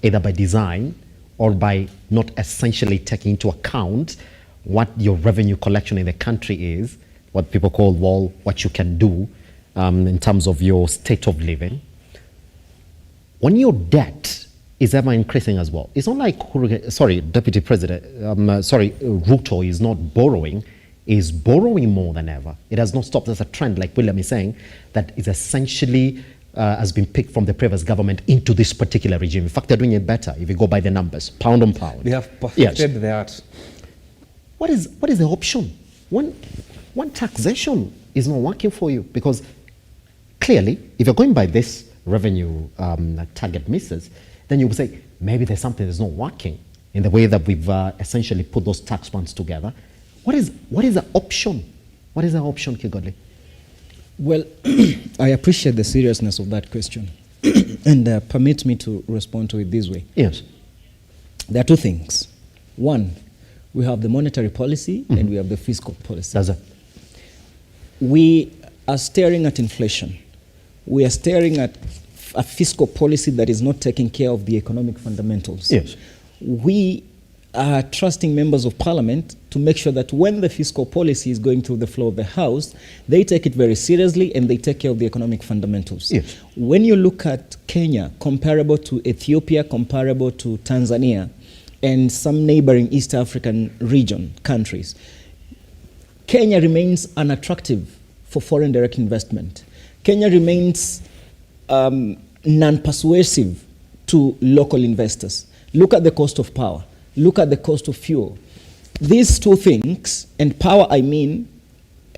either by design or by not essentially taking into account what your revenue collection in the country is, what people call, well, what you can do in terms of your state of living. When your debt is ever increasing as well, it's not like, Deputy President, RUTO is not borrowing, is borrowing more than ever. It has not stopped. There's a trend, like William is saying, that is essentially has been picked from the previous government into this particular regime. In fact, they're doing it better if you go by the numbers, pound on pound. They have perfected that. What is the option? When taxation is not working for you, because clearly, if you're going by this revenue target misses, then you will say, maybe there's something that's not working in the way that we've essentially put those tax funds together. What is the option? What is the option, Kigodli? Well, I appreciate the seriousness of that question. And permit me to respond to it this way. Yes. There are two things. One, we have the monetary policy and we have the fiscal policy. That's it. We are staring at inflation. We are staring at a fiscal policy that is not taking care of the economic fundamentals. Yes. We are trusting members of parliament to make sure that when the fiscal policy is going through the floor of the House, they take it very seriously and they take care of the economic fundamentals. Yes. When you look at Kenya, comparable to Ethiopia, comparable to Tanzania, and some neighboring East African region countries, Kenya remains unattractive for foreign direct investment. Kenya remains non-persuasive to local investors. Look at the cost of power. Look at the cost of fuel. These two things, and power I mean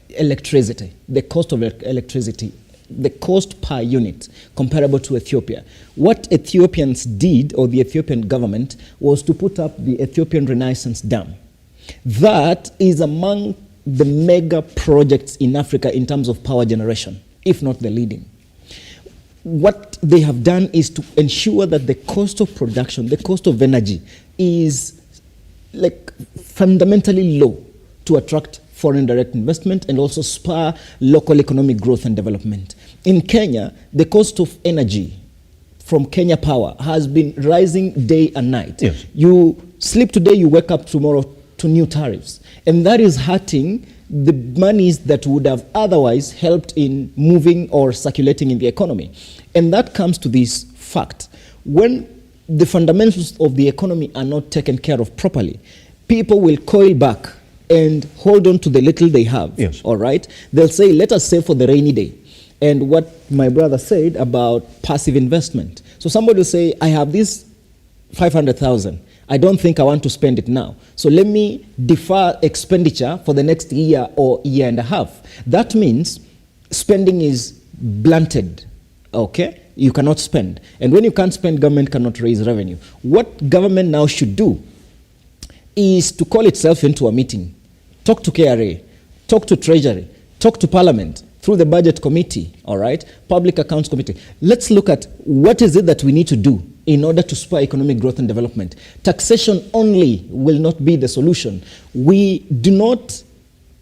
electricity, the cost of electricity, the cost per unit comparable to Ethiopia. What Ethiopians did, or the Ethiopian government, was to put up the Ethiopian Renaissance Dam. That is among the mega projects in Africa in terms of power generation, if not the leading. What they have done is to ensure that the cost of production, the cost of energy, is like fundamentally low to attract foreign direct investment and also spur local economic growth and development. In Kenya, the cost of energy from Kenya Power has been rising day and night. Yes. You sleep today, you wake up tomorrow to new tariffs. And that is hurting the monies that would have otherwise helped in moving or circulating in the economy. And that comes to this fact. When the fundamentals of the economy are not taken care of properly, people will coil back and hold on to the little they have. Yes. All right? They'll say, let us save for the rainy day. And what my brother said about passive investment. So somebody will say, I have this 500,000. I don't think I want to spend it now. So let me defer expenditure for the next year or year and a half. That means spending is blunted, okay? you cannot spend. And when you can't spend, government cannot raise revenue. What government now should do is to call itself into a meeting, talk to KRA, talk to Treasury, talk to Parliament through the Budget Committee, all right, Public Accounts Committee. Let's look at what is it that we need to do in order to spur economic growth and development. Taxation only will not be the solution. We do not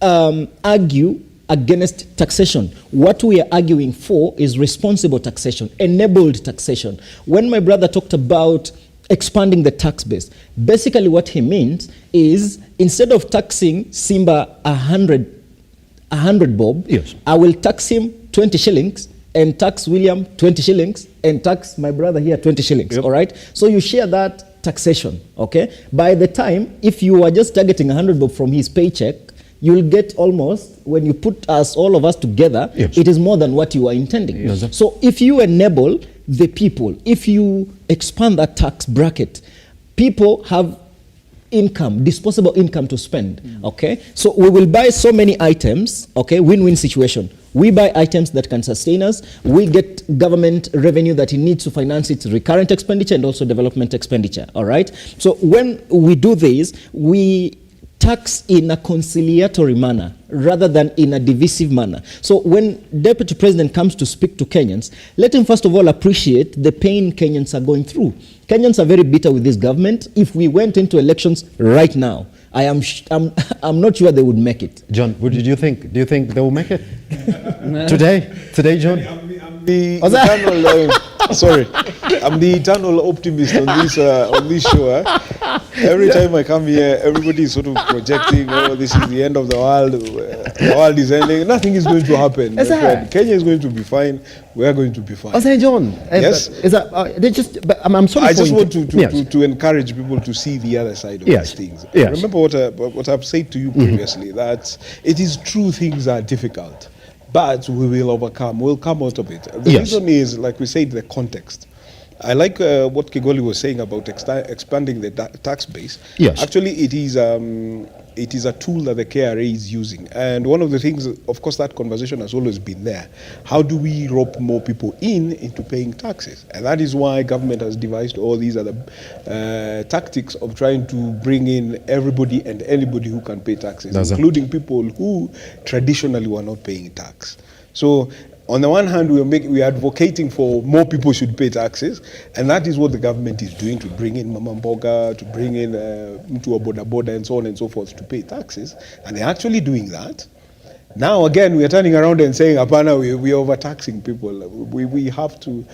argue against taxation. What we are arguing for is responsible taxation, enabled taxation. When my brother talked about expanding the tax base, basically what he means is instead of taxing Simba 100 bob, yes, I will tax him 20 shillings and tax William 20 shillings and tax my brother here 20 shillings, yep. All right? So you share that taxation, okay? By the time, if you are just targeting 100 bob from his paycheck, you'll get almost, when you put all of us together, yes, it is more than what you are intending. Yes. So if you enable the people, if you expand that tax bracket, people have income, disposable income to spend, okay? So we will buy so many items, okay? Win-win situation. We buy items that can sustain us. We get government revenue that it needs to finance its recurrent expenditure and also development expenditure, all right? So when we do this, we tax in a conciliatory manner rather than in a divisive manner. So when Deputy President comes to speak to Kenyans, let him first of all appreciate the pain Kenyans are going through. Kenyans are very bitter with this government. If we went into elections right now, I'm not sure they would make it. John, what did you think? Do you think they will make it? Today, John? I'm the eternal optimist on this show. Every time I come here, everybody is sort of projecting, oh, this is the end of the world. The world is ending. Nothing is going to happen. Kenya is going to be fine. We are going to be fine. John, yes. I'm sorry. I just want to encourage people to see the other side of these things. Yes. Remember what I've said to you previously, that it is true things are difficult, but we will overcome. We'll come out of it. The reason is, like we said, the context. I like what Kigoli was saying about expanding the tax base. Yes. Actually, it is a tool that the KRA is using. And one of the things, of course, that conversation has always been there. How do we rope more people into paying taxes? And that is why government has devised all these other tactics of trying to bring in everybody and anybody who can pay taxes, including people who traditionally were not paying tax. So on the one hand, we are advocating for more people should pay taxes, and that is what the government is doing, to bring in Mama Mboga, to bring in into a border and so on and so forth to pay taxes, and they're actually doing that. Now again, we are turning around and saying, "Apana, we are overtaxing people." We have to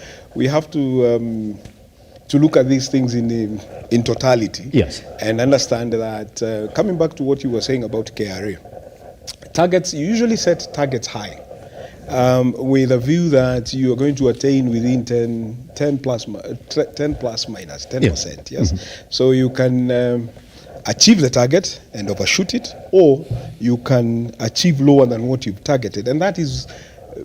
look at these things in totality, yes, and understand that. Coming back to what you were saying about KRA, targets, you usually set targets high. With a view that you are going to attain within 10 plus minus 10%. Yes. Mm-hmm. So you can achieve the target and overshoot it, or you can achieve lower than what you've targeted. And that is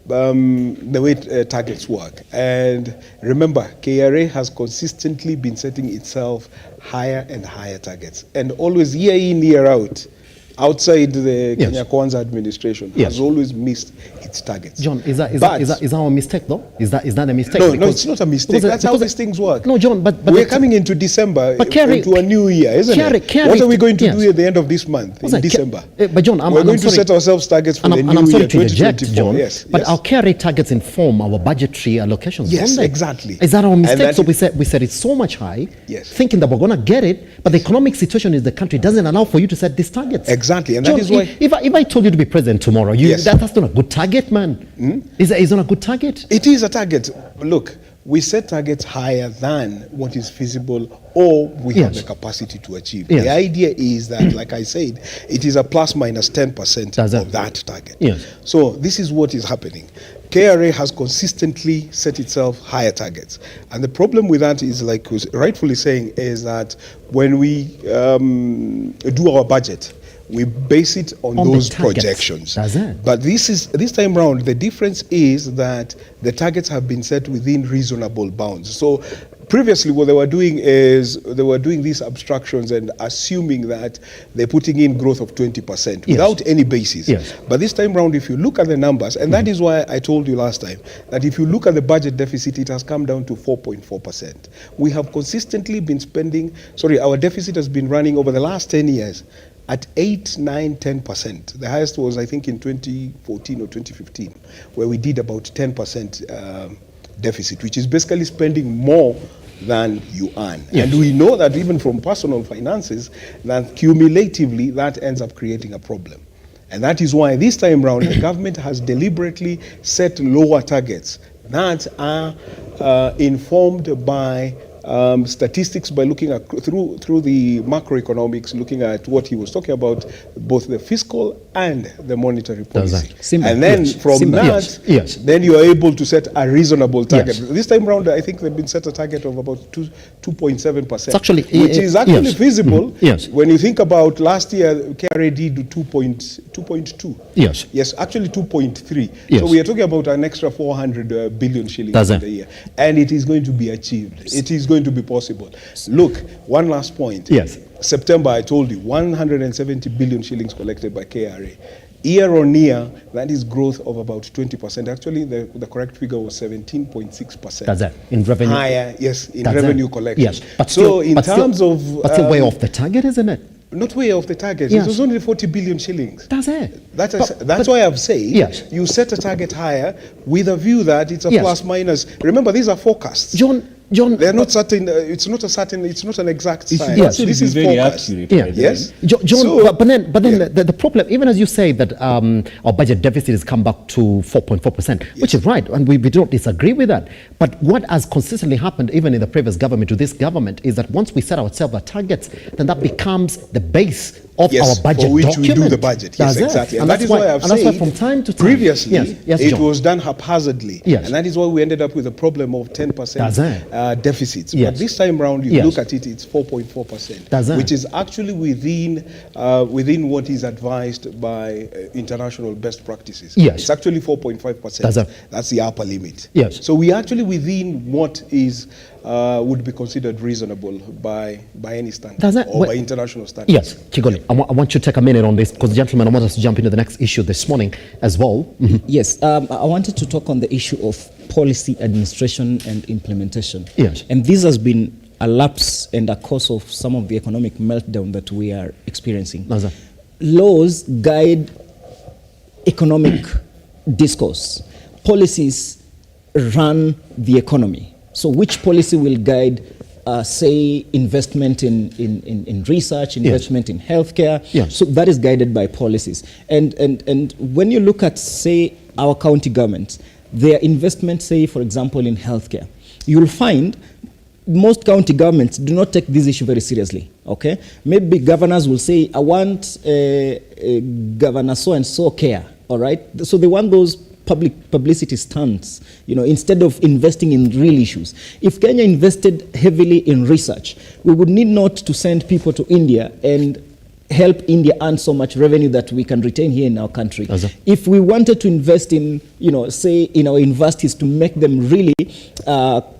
the way targets work. And remember, KRA has consistently been setting itself higher and higher targets. And always year in, year out, outside the Kenya Kwanza administration, has always missed its targets. John, is that a mistake though? Is that a mistake? No, it's not a mistake. That's how these things work. No, John, but we're coming into December, into a new year, isn't it? What are we going to do at the end of this month, in December? But John, we're going to set ourselves targets for the new year, 2024. John, but our KRA targets inform our budgetary allocations. Yes, exactly. Is that our mistake? So we said it's so much high, thinking that we're going to get it, but the economic situation in the country doesn't allow for you to set these targets. Exactly, and John, that is why. If I told you to be president tomorrow, that's not a good target, man. Is not a good target? It is a target. Look, we set targets higher than what is feasible or we have the capacity to achieve. The idea is that, like I said, it is a plus minus 10% of that target. So this is what is happening. KRA has consistently set itself higher targets. And the problem with that is, like was rightfully saying, is that when we do our budget, we base it on those projections. But this time round, the difference is that the targets have been set within reasonable bounds. So Previously, what they were doing is they were doing these abstractions and assuming that they're putting in growth of 20% without any basis. Yes. But this time round, if you look at the numbers, and that is why I told you last time that if you look at the budget deficit, it has come down to 4.4%. We have consistently been spending, our deficit has been running over the last 10 years at 8, 9, 10%. The highest was, I think, in 2014 or 2015, where we did about 10% deficit, which is basically spending more than you earn. Yes. And we know that even from personal finances, that cumulatively that ends up creating a problem. And that is why this time round the government has deliberately set lower targets that are informed by statistics, by looking at through the macroeconomics, looking at what he was talking about, both the fiscal and the monetary policy. And then from that, then you are able to set a reasonable target. This time around, I think they've been set a target of about 2.7%, which is actually feasible when you think about last year, KRA did 2.2. Yes, actually 2.3. So we are talking about an extra 400 billion shillings in the year. And it is going to be achieved. It is going to be possible. Look, one last point. September, I told you, 170 billion shillings collected by KRA. Year on year, that is growth of about 20%. Actually, the correct figure was 17.6%. That's it. In revenue? Higher, yes, in revenue collection. Yes. But so still, in terms of... But still way off the target, isn't it? Not way off the target. It was only 40 billion shillings. That's it. That's why I've said you set a target higher with a view that it's a plus minus. Remember, these are forecasts. John, they're not certain. It's not an exact science. Yes, this is very forecast. accurate. Yes, John. So, but then the problem, even as you say that our budget deficit has come back to 4.4%, which is right, and we don't disagree with that. But what has consistently happened, even in the previous government to this government, is that once we set ourselves our targets, then that becomes the base of our budget for which document. we do the budget. Yes, exactly. And that is why I've said from time to time, previously it John. was done haphazardly, and that is why we ended up with a problem of 10% deficits. But this time round, you look at it, it's 4.4%, which is actually within what is advised by international best practices. It's actually 4.5%. That's the upper limit. So we actually within what is would be considered reasonable by any standard or by international standards. Yes, Kigoli, I want you to take a minute on this because, gentlemen, I want us to jump into the next issue this morning as well. Yes, I wanted to talk on the issue of policy administration and implementation. And this has been a lapse and a cause of some of the economic meltdown that we are experiencing. Laws guide economic discourse. Policies run the economy. So which policy will guide, say, investment in research, investment in healthcare? So that is guided by policies. And when you look at, say, our county governments, their investment, say, for example, in healthcare, you'll find most county governments do not take this issue very seriously, okay? Maybe governors will say, I want Governor so-and-so care, all right? So they want those publicity stunts, instead of investing in real issues. If Kenya invested heavily in research, we would need not to send people to India and help India earn so much revenue that we can retain here in our country. If we wanted to invest in, say, in our universities to make them really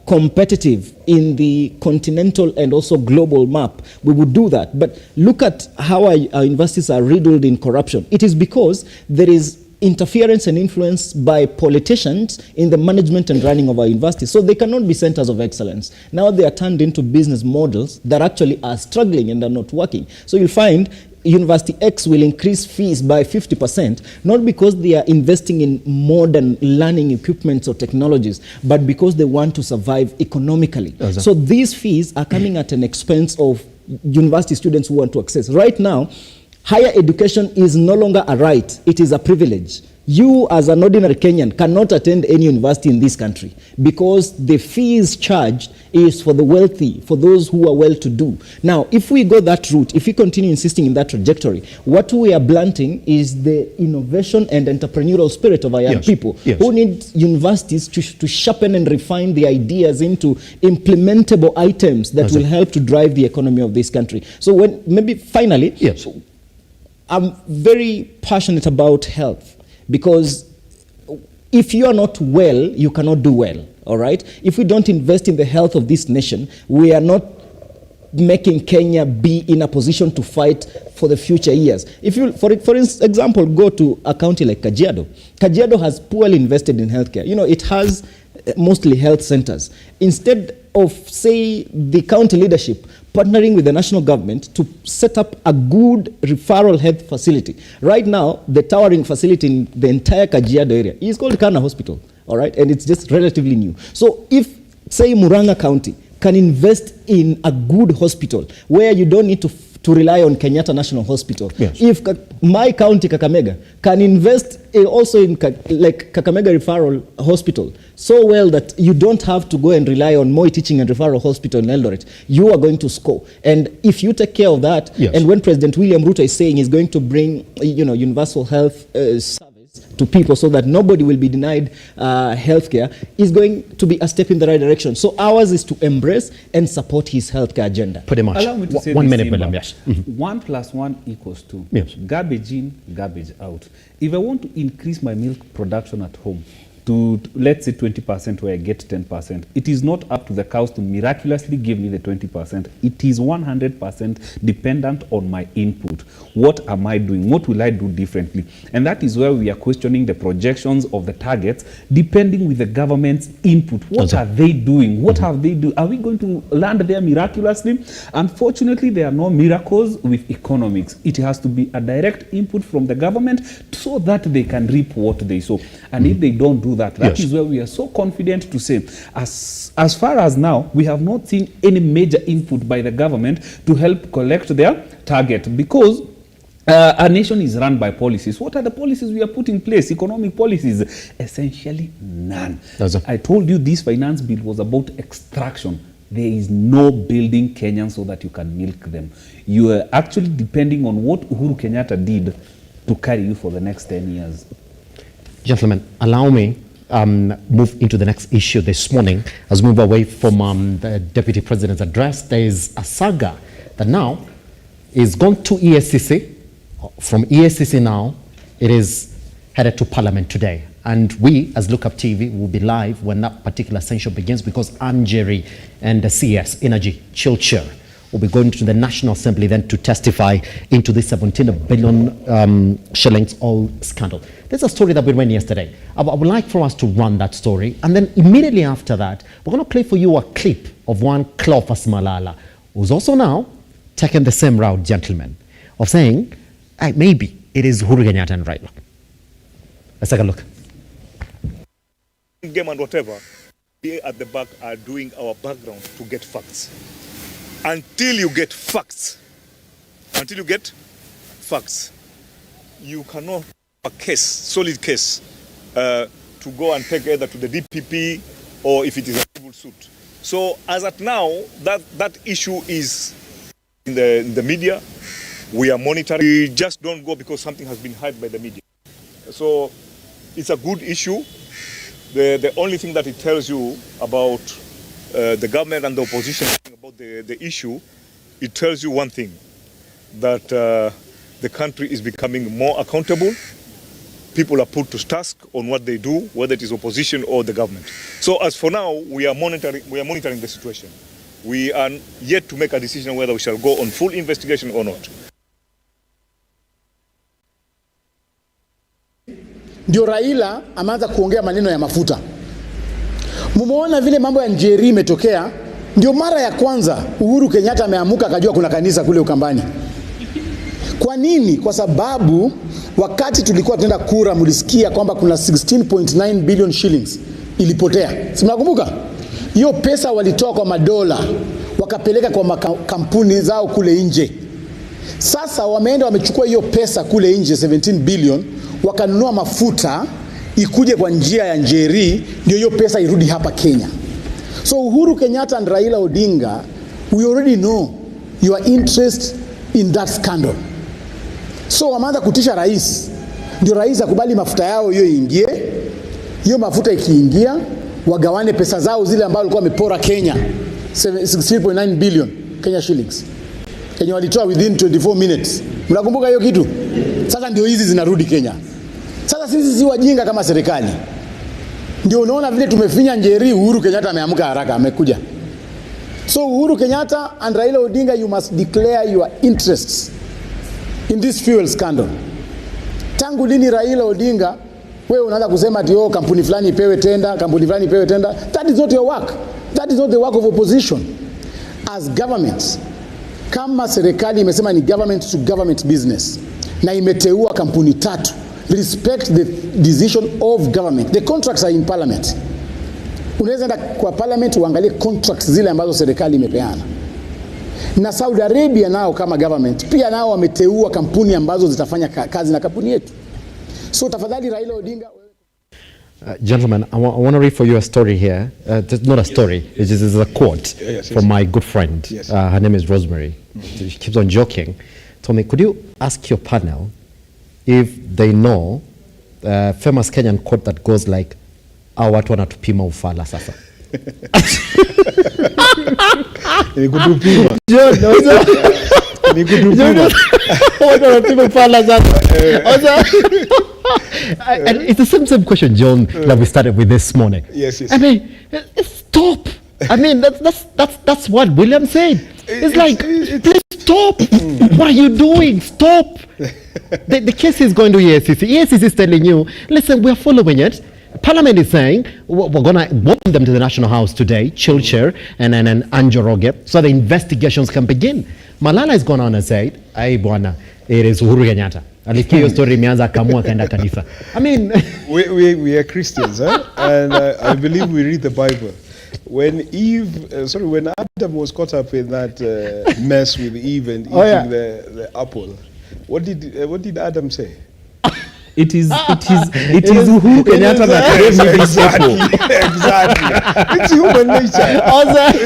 competitive in the continental and also global map, we would do that. But look at how our universities are riddled in corruption. It is because there is interference and influence by politicians in the management and running of our universities. So they cannot be centers of excellence. Now they are turned into business models that actually are struggling and are not working. So you'll find University X will increase fees by 50%, not because they are investing in modern learning equipment or technologies, but because they want to survive economically. So these fees are coming at an expense of university students who want to access. Right now, higher education is no longer a right, it is a privilege. You as an ordinary Kenyan cannot attend any university in this country because the fees charged is for the wealthy, for those who are well-to-do. Now, if we go that route, if we continue insisting in that trajectory, what we are blunting is the innovation and entrepreneurial spirit of our young people who need universities to sharpen and refine the ideas into implementable items that will help to drive the economy of this country. So when maybe finally, I'm very passionate about health because if you are not well, you cannot do well. all right? If we don't invest in the health of this nation, we are not making Kenya be in a position to fight for the future years. If you, for example, go to a county like Kajiado. Kajiado has poorly invested in healthcare. You know, it has mostly health centers. Instead of, say, the county leadership partnering with the national government to set up a good referral health facility. Right now, the towering facility in the entire Kajiado area is called Kana Hospital, all right? And it's just relatively new. So if, say, Murang'a County can invest in a good hospital where you don't need to rely on Kenyatta National Hospital. Yes. If my county, Kakamega, can invest also in like Kakamega Referral Hospital so well that you don't have to go and rely on Moi Teaching and Referral Hospital in Eldoret, you are going to score. And if you take care of that, yes. And when President William Ruto is saying he's going to bring, you know, universal health service to people so that nobody will be denied healthcare, is going to be a step in the right direction. So ours is to embrace and support his healthcare agenda. Pretty much. Allow me to say 1 minute, William. Yes. 1 + 1 = 2. Yes. Garbage in, garbage out. If I want to increase my milk production at home to let's say 20% where I get 10%, it is not up to the cows to miraculously give me the 20%. It is 100% dependent on my input. What am I doing? What will I do differently? And that is where we are questioning the projections of the targets depending with the government's input. What are they doing? What have they do? Are we going to land there miraculously? Unfortunately, there are no miracles with economics. It has to be a direct input from the government so that they can reap what they sow. And if they don't do that yes. is where we are so confident to say, as far as now, we have not seen any major input by the government to help collect their target, because our nation is run by policies. What are the policies we are putting in place? Economic policies? Essentially none. I told you this finance bill was about extraction. There is no building Kenyans so that you can milk them. You are actually depending on what Uhuru Kenyatta did to carry you for the next 10 years. Gentlemen, allow me move into the next issue this morning. As we move away from the Deputy President's address, there is a saga that now is gone to EACC. From EACC now, it is headed to Parliament today. And we, as Lookuptv, will be live when that particular session begins, because Anjeri and the CS, Energy Chilcher, will be going to the National Assembly then to testify into the 17 billion shillings oil scandal. There's a story that we ran yesterday. I would like for us to run that story. And then immediately after that, we're going to play for you a clip of one Cleophas Malala, who's also now taken the same route, gentlemen, of saying, hey, maybe it is Uhuru Kenyatta and Raila. Let's take a look. Game and whatever, we at the back are doing our background to get facts. Until you get facts, you cannot a case, solid case, to go and take either to the DPP or if it is a civil suit. So as at now, that issue is in the media. We are monitoring. We just don't go because something has been hyped by the media. So it's a good issue. The only thing that it tells you about the government and the opposition about the issue, it tells you one thing, that the country is becoming more accountable. People are put to task on what they do, whether it is opposition or the government. So as for now, we are monitoring the situation. We are yet to make a decision whether we shall go on full investigation or not. Ndio Raila ameanza kuongea maneno ya mafuta. Mumeona vile mambo ya Njeri imetokea, ndio mara ya kwanza Uhuru Kenyatta ameamuka akajua kuna kanisa kule Ukambani. Kwa nini? Kwa sababu wakati tulikuwa tunaenda kura mlisikia kwamba kuna 16.9 billion shillings ilipotea. Si mnakumbuka? Hiyo pesa walitoa kwa madola wakapeleka kwa kampuni zao kule nje. Sasa wameenda wamechukua hiyo pesa kule nje 17 billion wakanunua mafuta ikuje kwa njia ya Njeri, ndio hiyo pesa irudi hapa Kenya. So Uhuru Kenyatta and Raila Odinga, we already know your interest in that scandal. So wameanza kutisha rais, ndio rais akubali mafuta yao hiyo iingie. Hiyo mafuta ikiingia, wagawane pesa zao zile ambazo walikuwa wamepora Kenya, 16.9 billion Kenya shillings. Kenya walitoa within 24 minutes. Mnakumbuka hiyo kitu? Sasa ndio hizi zinarudi Kenya. Sasa sisi si wajinga kama serikali. Ndio unaona vile tumefinya Njeri, Uhuru Kenyatta ameamka haraka, amekuja. So Uhuru Kenyatta and Raila Odinga, you must declare your interests in this fuel scandal. Tangu lini Raila Odinga wewe unaanza kusema ati kampuni fulani ipewe tenda, kampuni fulani ipewe tenda? That is not your work. That is not the work of opposition. As governments, kama serikali imesema ni government to government business na imeteua kampuni 3, respect the decision of government. The contracts are in parliament. Unaweza enda kwa parliament uangalie contracts zile ambazo serikali imepeana. Na Saudi Arabia nao kama government pia nao wameteua kampuni ambazo zitafanya kazi na kampuni yetu. So tafadhali Raila Odinga. Gentlemen, I want to read for you a story here. Not a story, it is a quote from my good friend. Her name is Rosemary. She keeps on joking. Told me, could you ask your panel if they know a famous Kenyan quote that goes like, watu wanatupima ufala sasa. And it's the same question, John, that we started with this morning. Yes. I mean, stop. I mean, that's what William said. It's like, please stop. What are you doing? Stop. The case is going to EACC. EACC is telling you, listen, we're following it. Parliament is saying we're going to welcome them to the National House today, Chilcher and Anjoroge, so the investigations can begin. Malala has gone on and said, "Ay bwana, it is Uhuru Kenyatta." Alikia hiyo story imeanza kamua kaenda kanisa. I mean, we are Christians, huh? And I believe we read the Bible. When when Adam was caught up in that mess with Eve and eating the apple, what did Adam say? It is Uhuru Kenyatta that gave me this apple. Exactly. It's human nature.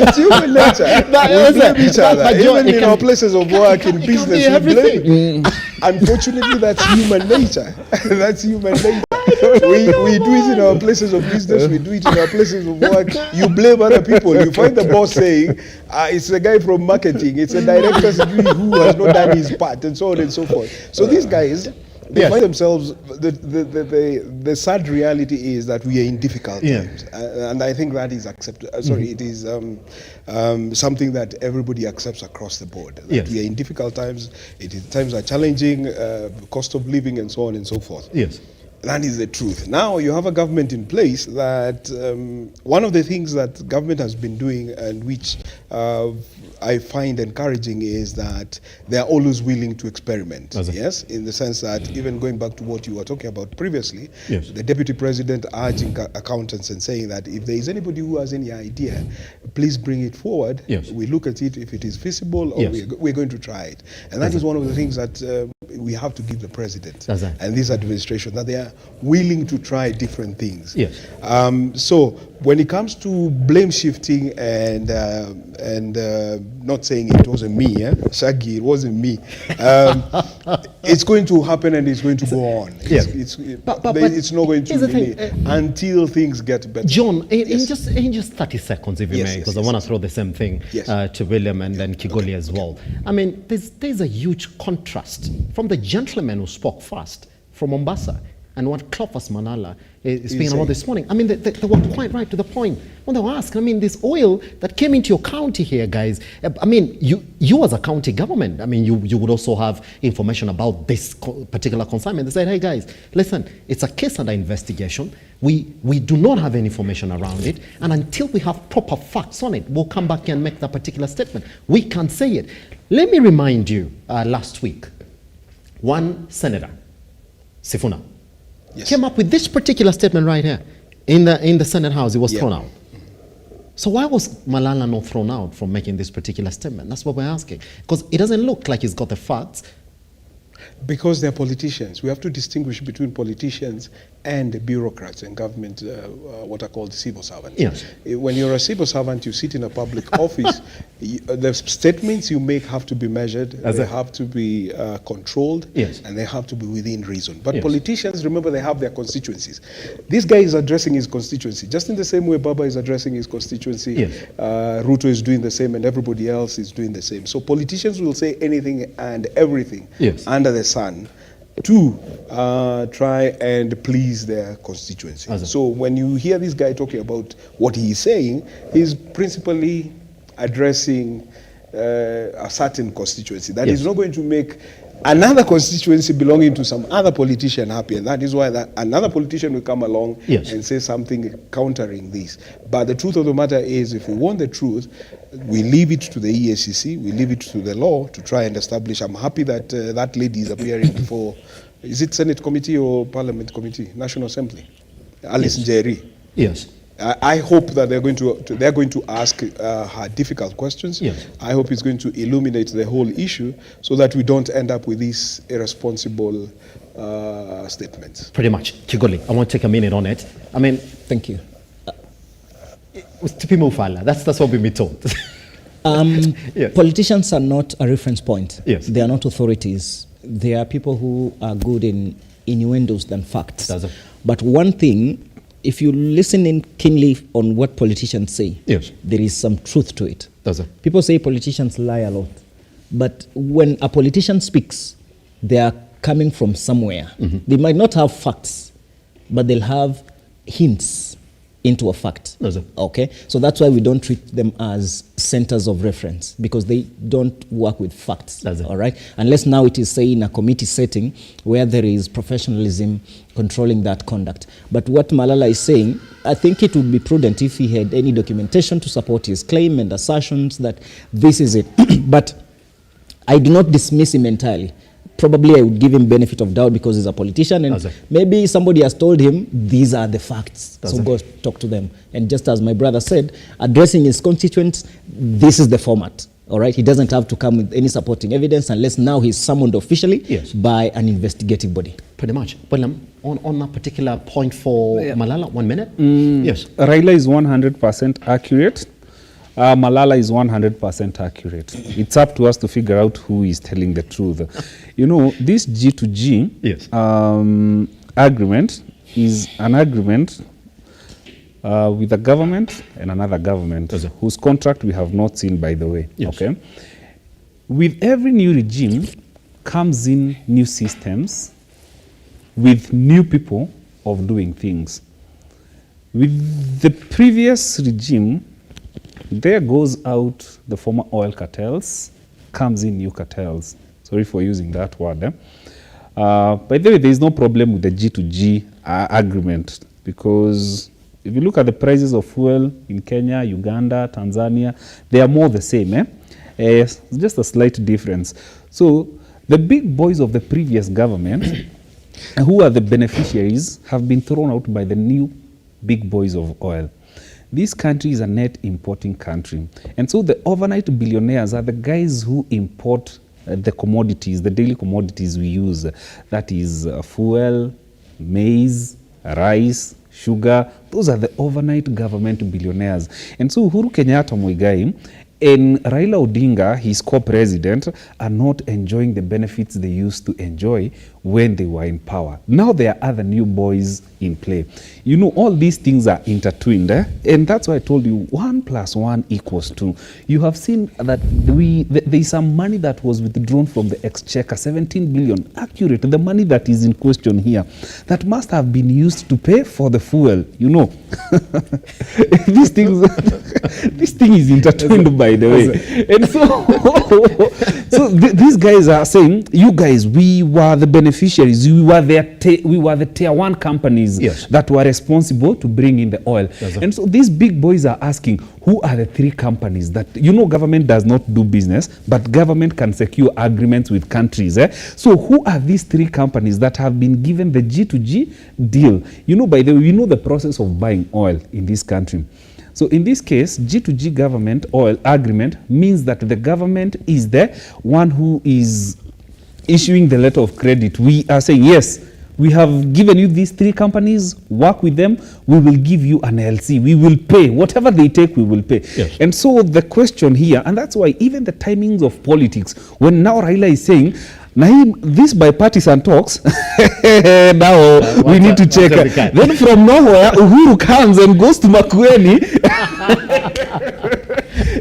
It's human nature. We blame each other. Even in our places of work, in business, we blame. Unfortunately, that's human nature. That's human nature. We do it in our places of business. We do it in our places of work. You blame other people. You find the boss saying, it's a guy from marketing. It's a director's degree who has not done his part, and so on and so forth. So these guys, they find themselves, the sad reality is that we are in difficult times. And I think that is accepted. It is something that everybody accepts across the board. That we are in difficult times. Times are challenging, cost of living and so on and so forth. Yes. That is the truth. Now you have a government in place that one of the things that government has been doing, and which I find encouraging, is that they are always willing to experiment. Yes, in the sense that, even going back to what you were talking about previously, the deputy president urging accountants and saying that if there is anybody who has any idea, please bring it forward. We look at it if it is feasible, or we're going to try it. And that is one of the things that we have to give the president and this administration, that they are willing to try different things. So when it comes to blame shifting and not saying it wasn't me, Shaggy, it wasn't me, it's going to happen and it's going to go on. It's not going to really, until things get better. John, in just 30 seconds, if you may, because I want to throw the same thing to William and then Kigoli as well. I mean, there's a huge contrast from the gentleman who spoke first from Mombasa and what Cleophas Malala is speaking about this morning. I mean, they were quite right to the point when they were asked, I mean, this oil that came into your county here, guys, I mean, you as a county government, I mean, you would also have information about this particular consignment. They said, hey guys, listen, it's a case under investigation. We do not have any information around it, and until we have proper facts on it, we'll come back and make that particular statement. We can't say it. Let me remind you, last week, one senator, Sifuna, came up with this particular statement right here in the Senate House. It was thrown out. So why was Malala not thrown out from making this particular statement? That's what we're asking, because it doesn't look like he's got the facts. Because they're politicians. We have to distinguish between politicians and bureaucrats and government, what are called civil servants. When you're a civil servant, you sit in a public office, the statements you make have to be measured, they have to be controlled, and they have to be within reason. But politicians, remember, they have their constituencies. This guy is addressing his constituency, just in the same way Baba is addressing his constituency, RUTO is doing the same, and everybody else is doing the same. So politicians will say anything and everything under the sun, to try and please their constituency. So when you hear this guy talking about what he is saying, he's principally addressing a certain constituency that is not going to make another constituency belonging to some other politician happy, and that is why that another politician will come along and say something countering this. But the truth of the matter is, if we want the truth, we leave it to the EACC, we leave it to the law to try and establish. I'm happy that that lady is appearing before, is it Senate Committee or Parliament Committee? National Assembly. Alice Njeri. Yes. I hope that they're going to ask her difficult questions. Yes. I hope it's going to illuminate the whole issue so that we don't end up with these irresponsible statements. Pretty much. Chigoli, I want to take a minute on it. I mean, thank you. That's what we've been told. Politicians are not a reference point. Yes. They are not authorities. They are people who are good in innuendos than facts. But one thing, if you listen in keenly on what politicians say, there is some truth to it. People say politicians lie a lot. But when a politician speaks, they are coming from somewhere. They might not have facts, but they'll have hints into a fact. Okay? So that's why we don't treat them as centers of reference, because they don't work with facts. All right? Unless now it is, say, in a committee setting where there is professionalism controlling that conduct. But what Malala is saying, I think it would be prudent if he had any documentation to support his claim and assertions that this is it. But I do not dismiss him entirely. Probably I would give him benefit of doubt because he's a politician, and maybe somebody has told him these are the facts, so go talk to them. And just as my brother said, addressing his constituents, this is the format. All right, he doesn't have to come with any supporting evidence unless now he's summoned officially by an investigative body. Pretty much. Well, on a particular point for Malala, 1 minute. Yes. Raila is 100% accurate. Malala is 100% accurate. It's up to us to figure out who is telling the truth. You know, this G2G agreement is an agreement with a government and another government whose contract we have not seen, by the way. Okay. With every new regime comes in new systems with new people of doing things. With the previous regime, there goes out the former oil cartels, comes in new cartels. Sorry for using that word. By the way, there is no problem with the G2G agreement, because if you look at the prices of fuel in Kenya, Uganda, Tanzania, they are more the same. It's just a slight difference. So the big boys of the previous government, who are the beneficiaries, have been thrown out by the new big boys of oil. This country is a net importing country. And so the overnight billionaires are the guys who import the commodities, the daily commodities we use. That is fuel, maize, rice, sugar. Those are the overnight government billionaires. And so Uhuru Kenyatta Muigai and Raila Odinga, his co-president, are not enjoying the benefits they used to enjoy when they were in power. Now there are other new boys in play. You know, all these things are intertwined, and that's why I told you 1 + 1 = 2. You have seen that there is some money that was withdrawn from the exchequer, 17 billion, accurate, the money that is in question here, that must have been used to pay for the fuel, you know. This thing is intertwined, by the way. And so these guys are saying, you guys, we were the beneficiaries, we were the tier 1 companies that were responsible to bring in the oil. And so these big boys are asking, who are the 3 companies that, you know, government does not do business, but government can secure agreements with countries. So who are these 3 companies that have been given the G2G deal? You know, by the way, we know the process of buying oil in this country. So in this case, G2G government oil agreement means that the government is the one who is issuing the letter of credit. We are saying, yes, we have given you these 3 companies, work with them, we will give you an LC, we will pay, whatever they take, we will pay. And so the question here, and that's why even the timings of politics, when now Raila is saying, Naim, this bipartisan talks, now we need to check. Then from nowhere, Uhuru comes and goes to Makueni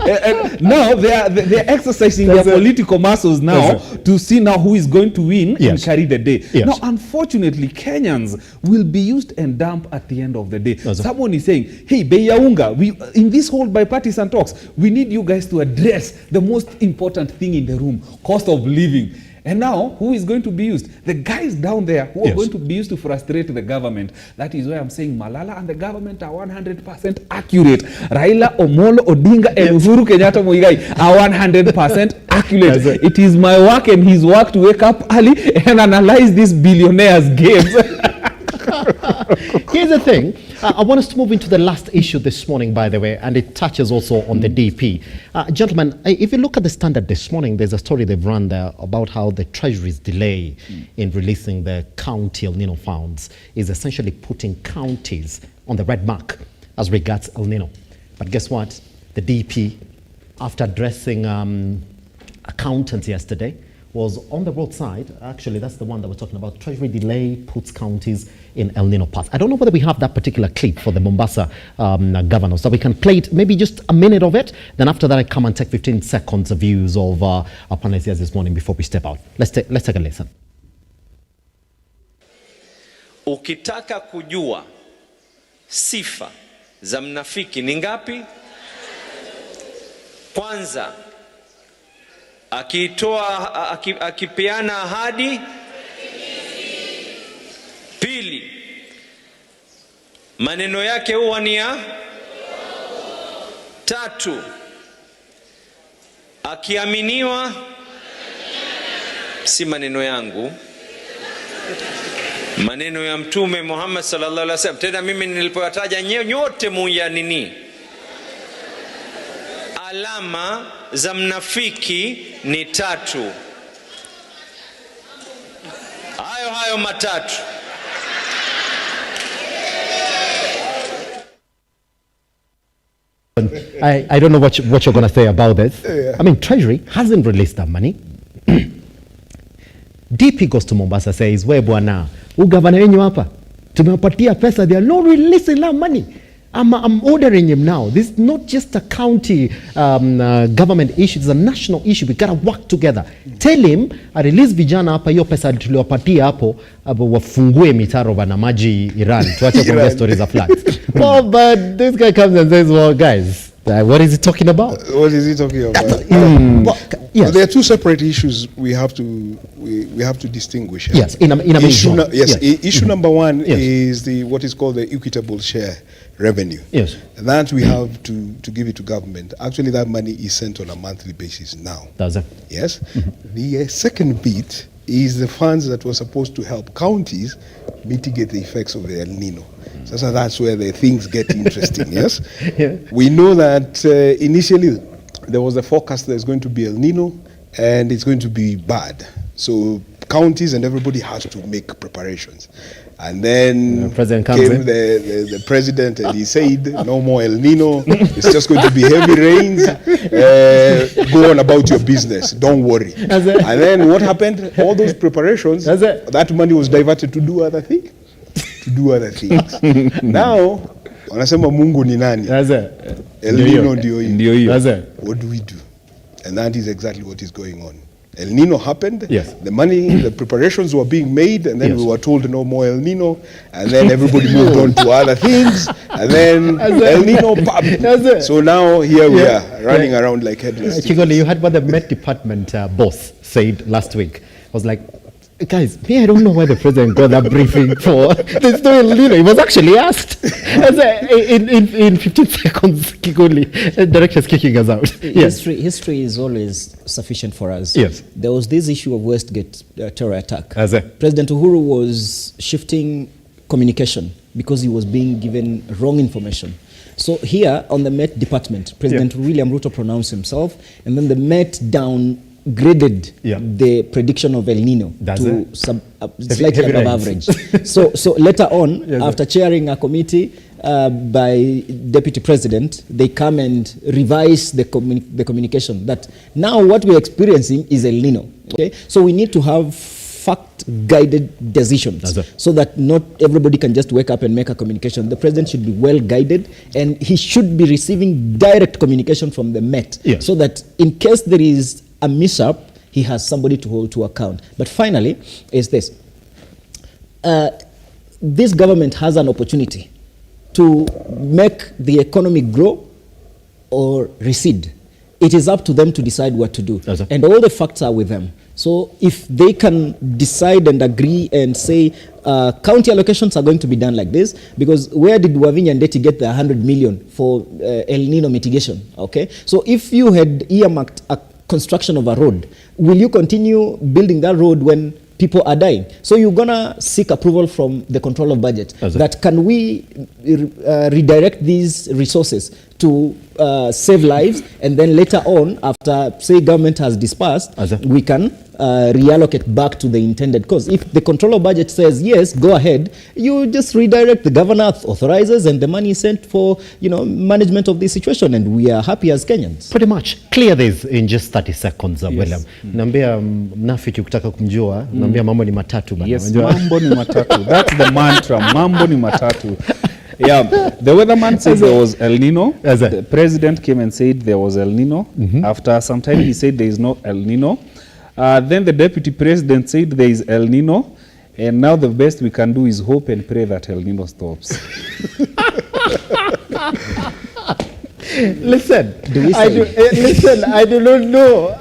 And now they're exercising their political muscles now to see now who is going to win and carry the day. Now, unfortunately, Kenyans will be used and dumped at the end of the day. Someone is saying, hey, bei ya unga, in this whole bipartisan talks, we need you guys to address the most important thing in the room, cost of living. And now, who is going to be used? The guys down there who are going to be used to frustrate the government. That is why I'm saying Malala and the government are 100% accurate. Raila, Omolo, Odinga, and Uhuru Kenyatta Muigai are 100% accurate. It is my work and his work to wake up early and analyze these billionaires' games. Here's the thing. I want us to move into the last issue this morning, by the way, and it touches also on the DP. Gentlemen, if you look at the Standard this morning, there's a story they've run there about how the Treasury's delay in releasing the county El Nino funds is essentially putting counties on the red mark as regards El Nino. But guess what? The DP, after addressing accountants yesterday, was on the roadside. Actually, that's the one that we're talking about. Treasury delay puts counties in El Nino path. I don't know whether we have that particular clip for the Mombasa governor, so we can play it, maybe just a minute of it. Then after that, I come and take 15 seconds of views of our panelists this morning before we step out. Let's take a listen. Ukitaka kujua sifa za mnafiki ni ngapi? Kwanza, akipeana ahadi. Pili, maneno yake huwa ni ya. Tatu, akiaminiwa, si maneno yangu, maneno ya Mtume Muhammad sallallahu alaihi wasallam. Tena mimi nilipoyataja nyote muyanini. Alama za mnafiki ni 3. Hayo matatu. I don't know what you're going to say about this. I mean, Treasury hasn't released that money. DP goes to Mombasa, says, we bwana, ugavana wenyu hapa, tumewapatia pesa, they are not releasing that money. I'm ordering him now. This is not just a county government issue, it's a national issue. We got to work together. Tell him, I release vijana hapa, hiyo pesa tuliwapatia hapo, wafungue mitaro bana maji Iran. Tuache kuongea stories of floods. Well, but this guy comes and says, well, guys, what is he talking about? What is he talking about? Yes. There are two separate issues we have to distinguish. Yes, in a issue issue number one is what is called the equitable share revenue. Yes. That we have to give it to government. Actually, that money is sent on a monthly basis now. Does it? Yes. The second bit is the funds that were supposed to help counties mitigate the effects of the El Nino. So that's where the things get interesting. Yes. Yeah. We know that initially there was a forecast there's going to be El Nino and it's going to be bad. So counties and everybody has to make preparations. And then President came the president and he said, no more El Nino, it's just going to be heavy rains, go on about your business, don't worry. And then what happened? All those preparations, that money was diverted to do other things. Now, wanasema Mungu ni nani? El Nino ndio hiyo. What do we do? And that is exactly what is going on. El Nino happened. Yes. The money, the preparations were being made, and then we were told no more El Nino, and then everybody moved on to other things, and then El Nino popped. So now here we are running around like headless. Chigoli, you had what the Met Department boss said last week. I was like, guys, I don't know why the president got that briefing for. There's no El Nino. He was actually asked. In 15 seconds, Kigoli, director's kicking us out. History is always sufficient for us. Yes. There was this issue of Westgate terror attack. President Uhuru was shifting communication because he was being given wrong information. So here on the Met Department, President William Ruto pronounced himself, and then the Met downgraded the prediction of El Nino to slightly above average. So later on, after chairing a committee by Deputy President, they come and revise the communication that now what we're experiencing is El Nino. Okay, so we need to have fact-guided decisions, so that not everybody can just wake up and make a communication. The president should be well guided, and he should be receiving direct communication from the Met, so that in case there is a mishap, he has somebody to hold to account. But finally, is this. This government has an opportunity to make the economy grow or recede. It is up to them to decide what to do. And all the facts are with them. So if they can decide and agree and say county allocations are going to be done like this, because where did Wavinya and Ndeti get the 100 million for El Nino mitigation? Okay, so if you had earmarked a construction of a road, will you continue building that road when people are dying? So you're gonna seek approval from the control of budget. That can we redirect these resources to save lives, and then later on, after say government has dispersed, we can reallocate back to the intended cause. If the control of budget says yes, go ahead, you just redirect. The governor authorizes, and the money is sent for management of this situation, and we are happy as Kenyans. Pretty much. Clear this in just 30 seconds, William. Naambia mnafiki ukitaka kumjua, naambia mambo ni matatu bana. Yes, mambo ni matatu. That's the mantra. Mambo ni matatu. Yeah, the weatherman said there was El Nino. The president came and said there was El Nino. After some time, he said there is no El Nino. Then the deputy president said there is El Nino. And now the best we can do is hope and pray that El Nino stops. Listen, I do not know.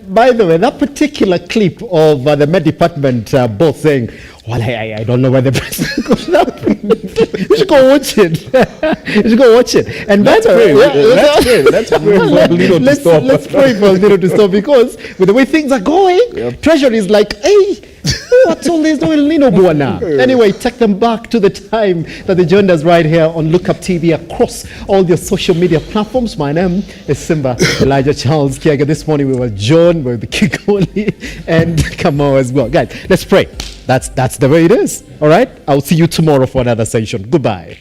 By the way, that particular clip of the Met Department both saying, well, I don't know where the president goes up. You should go watch it. You should go watch it. And let's pray. Let's pray for El Nino to stop, because with the way things are going, Treasury is like, hey, what's all this El Nino buana? Anyway, take them back to the time that they joined us right here on Lookuptv across all your social media platforms. My name is Simba Elijah Charles Kiaga. This morning we were John, we were the Kikoli, and Kamau as well. Guys, let's pray. That's the way it is. All right? I'll see you tomorrow for another session. Goodbye.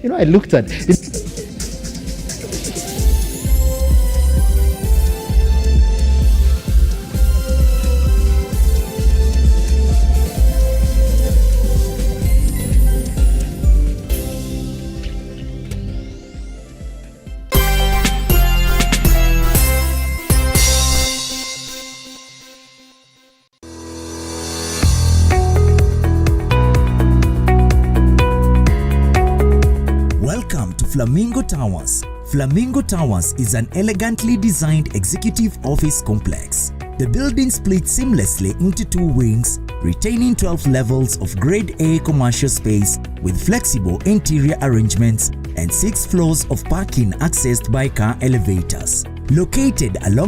I looked at it. Flamingo Towers. Flamingo Towers is an elegantly designed executive office complex. The building splits seamlessly into 2 wings, retaining 12 levels of Grade A commercial space with flexible interior arrangements and 6 floors of parking accessed by car elevators. Located along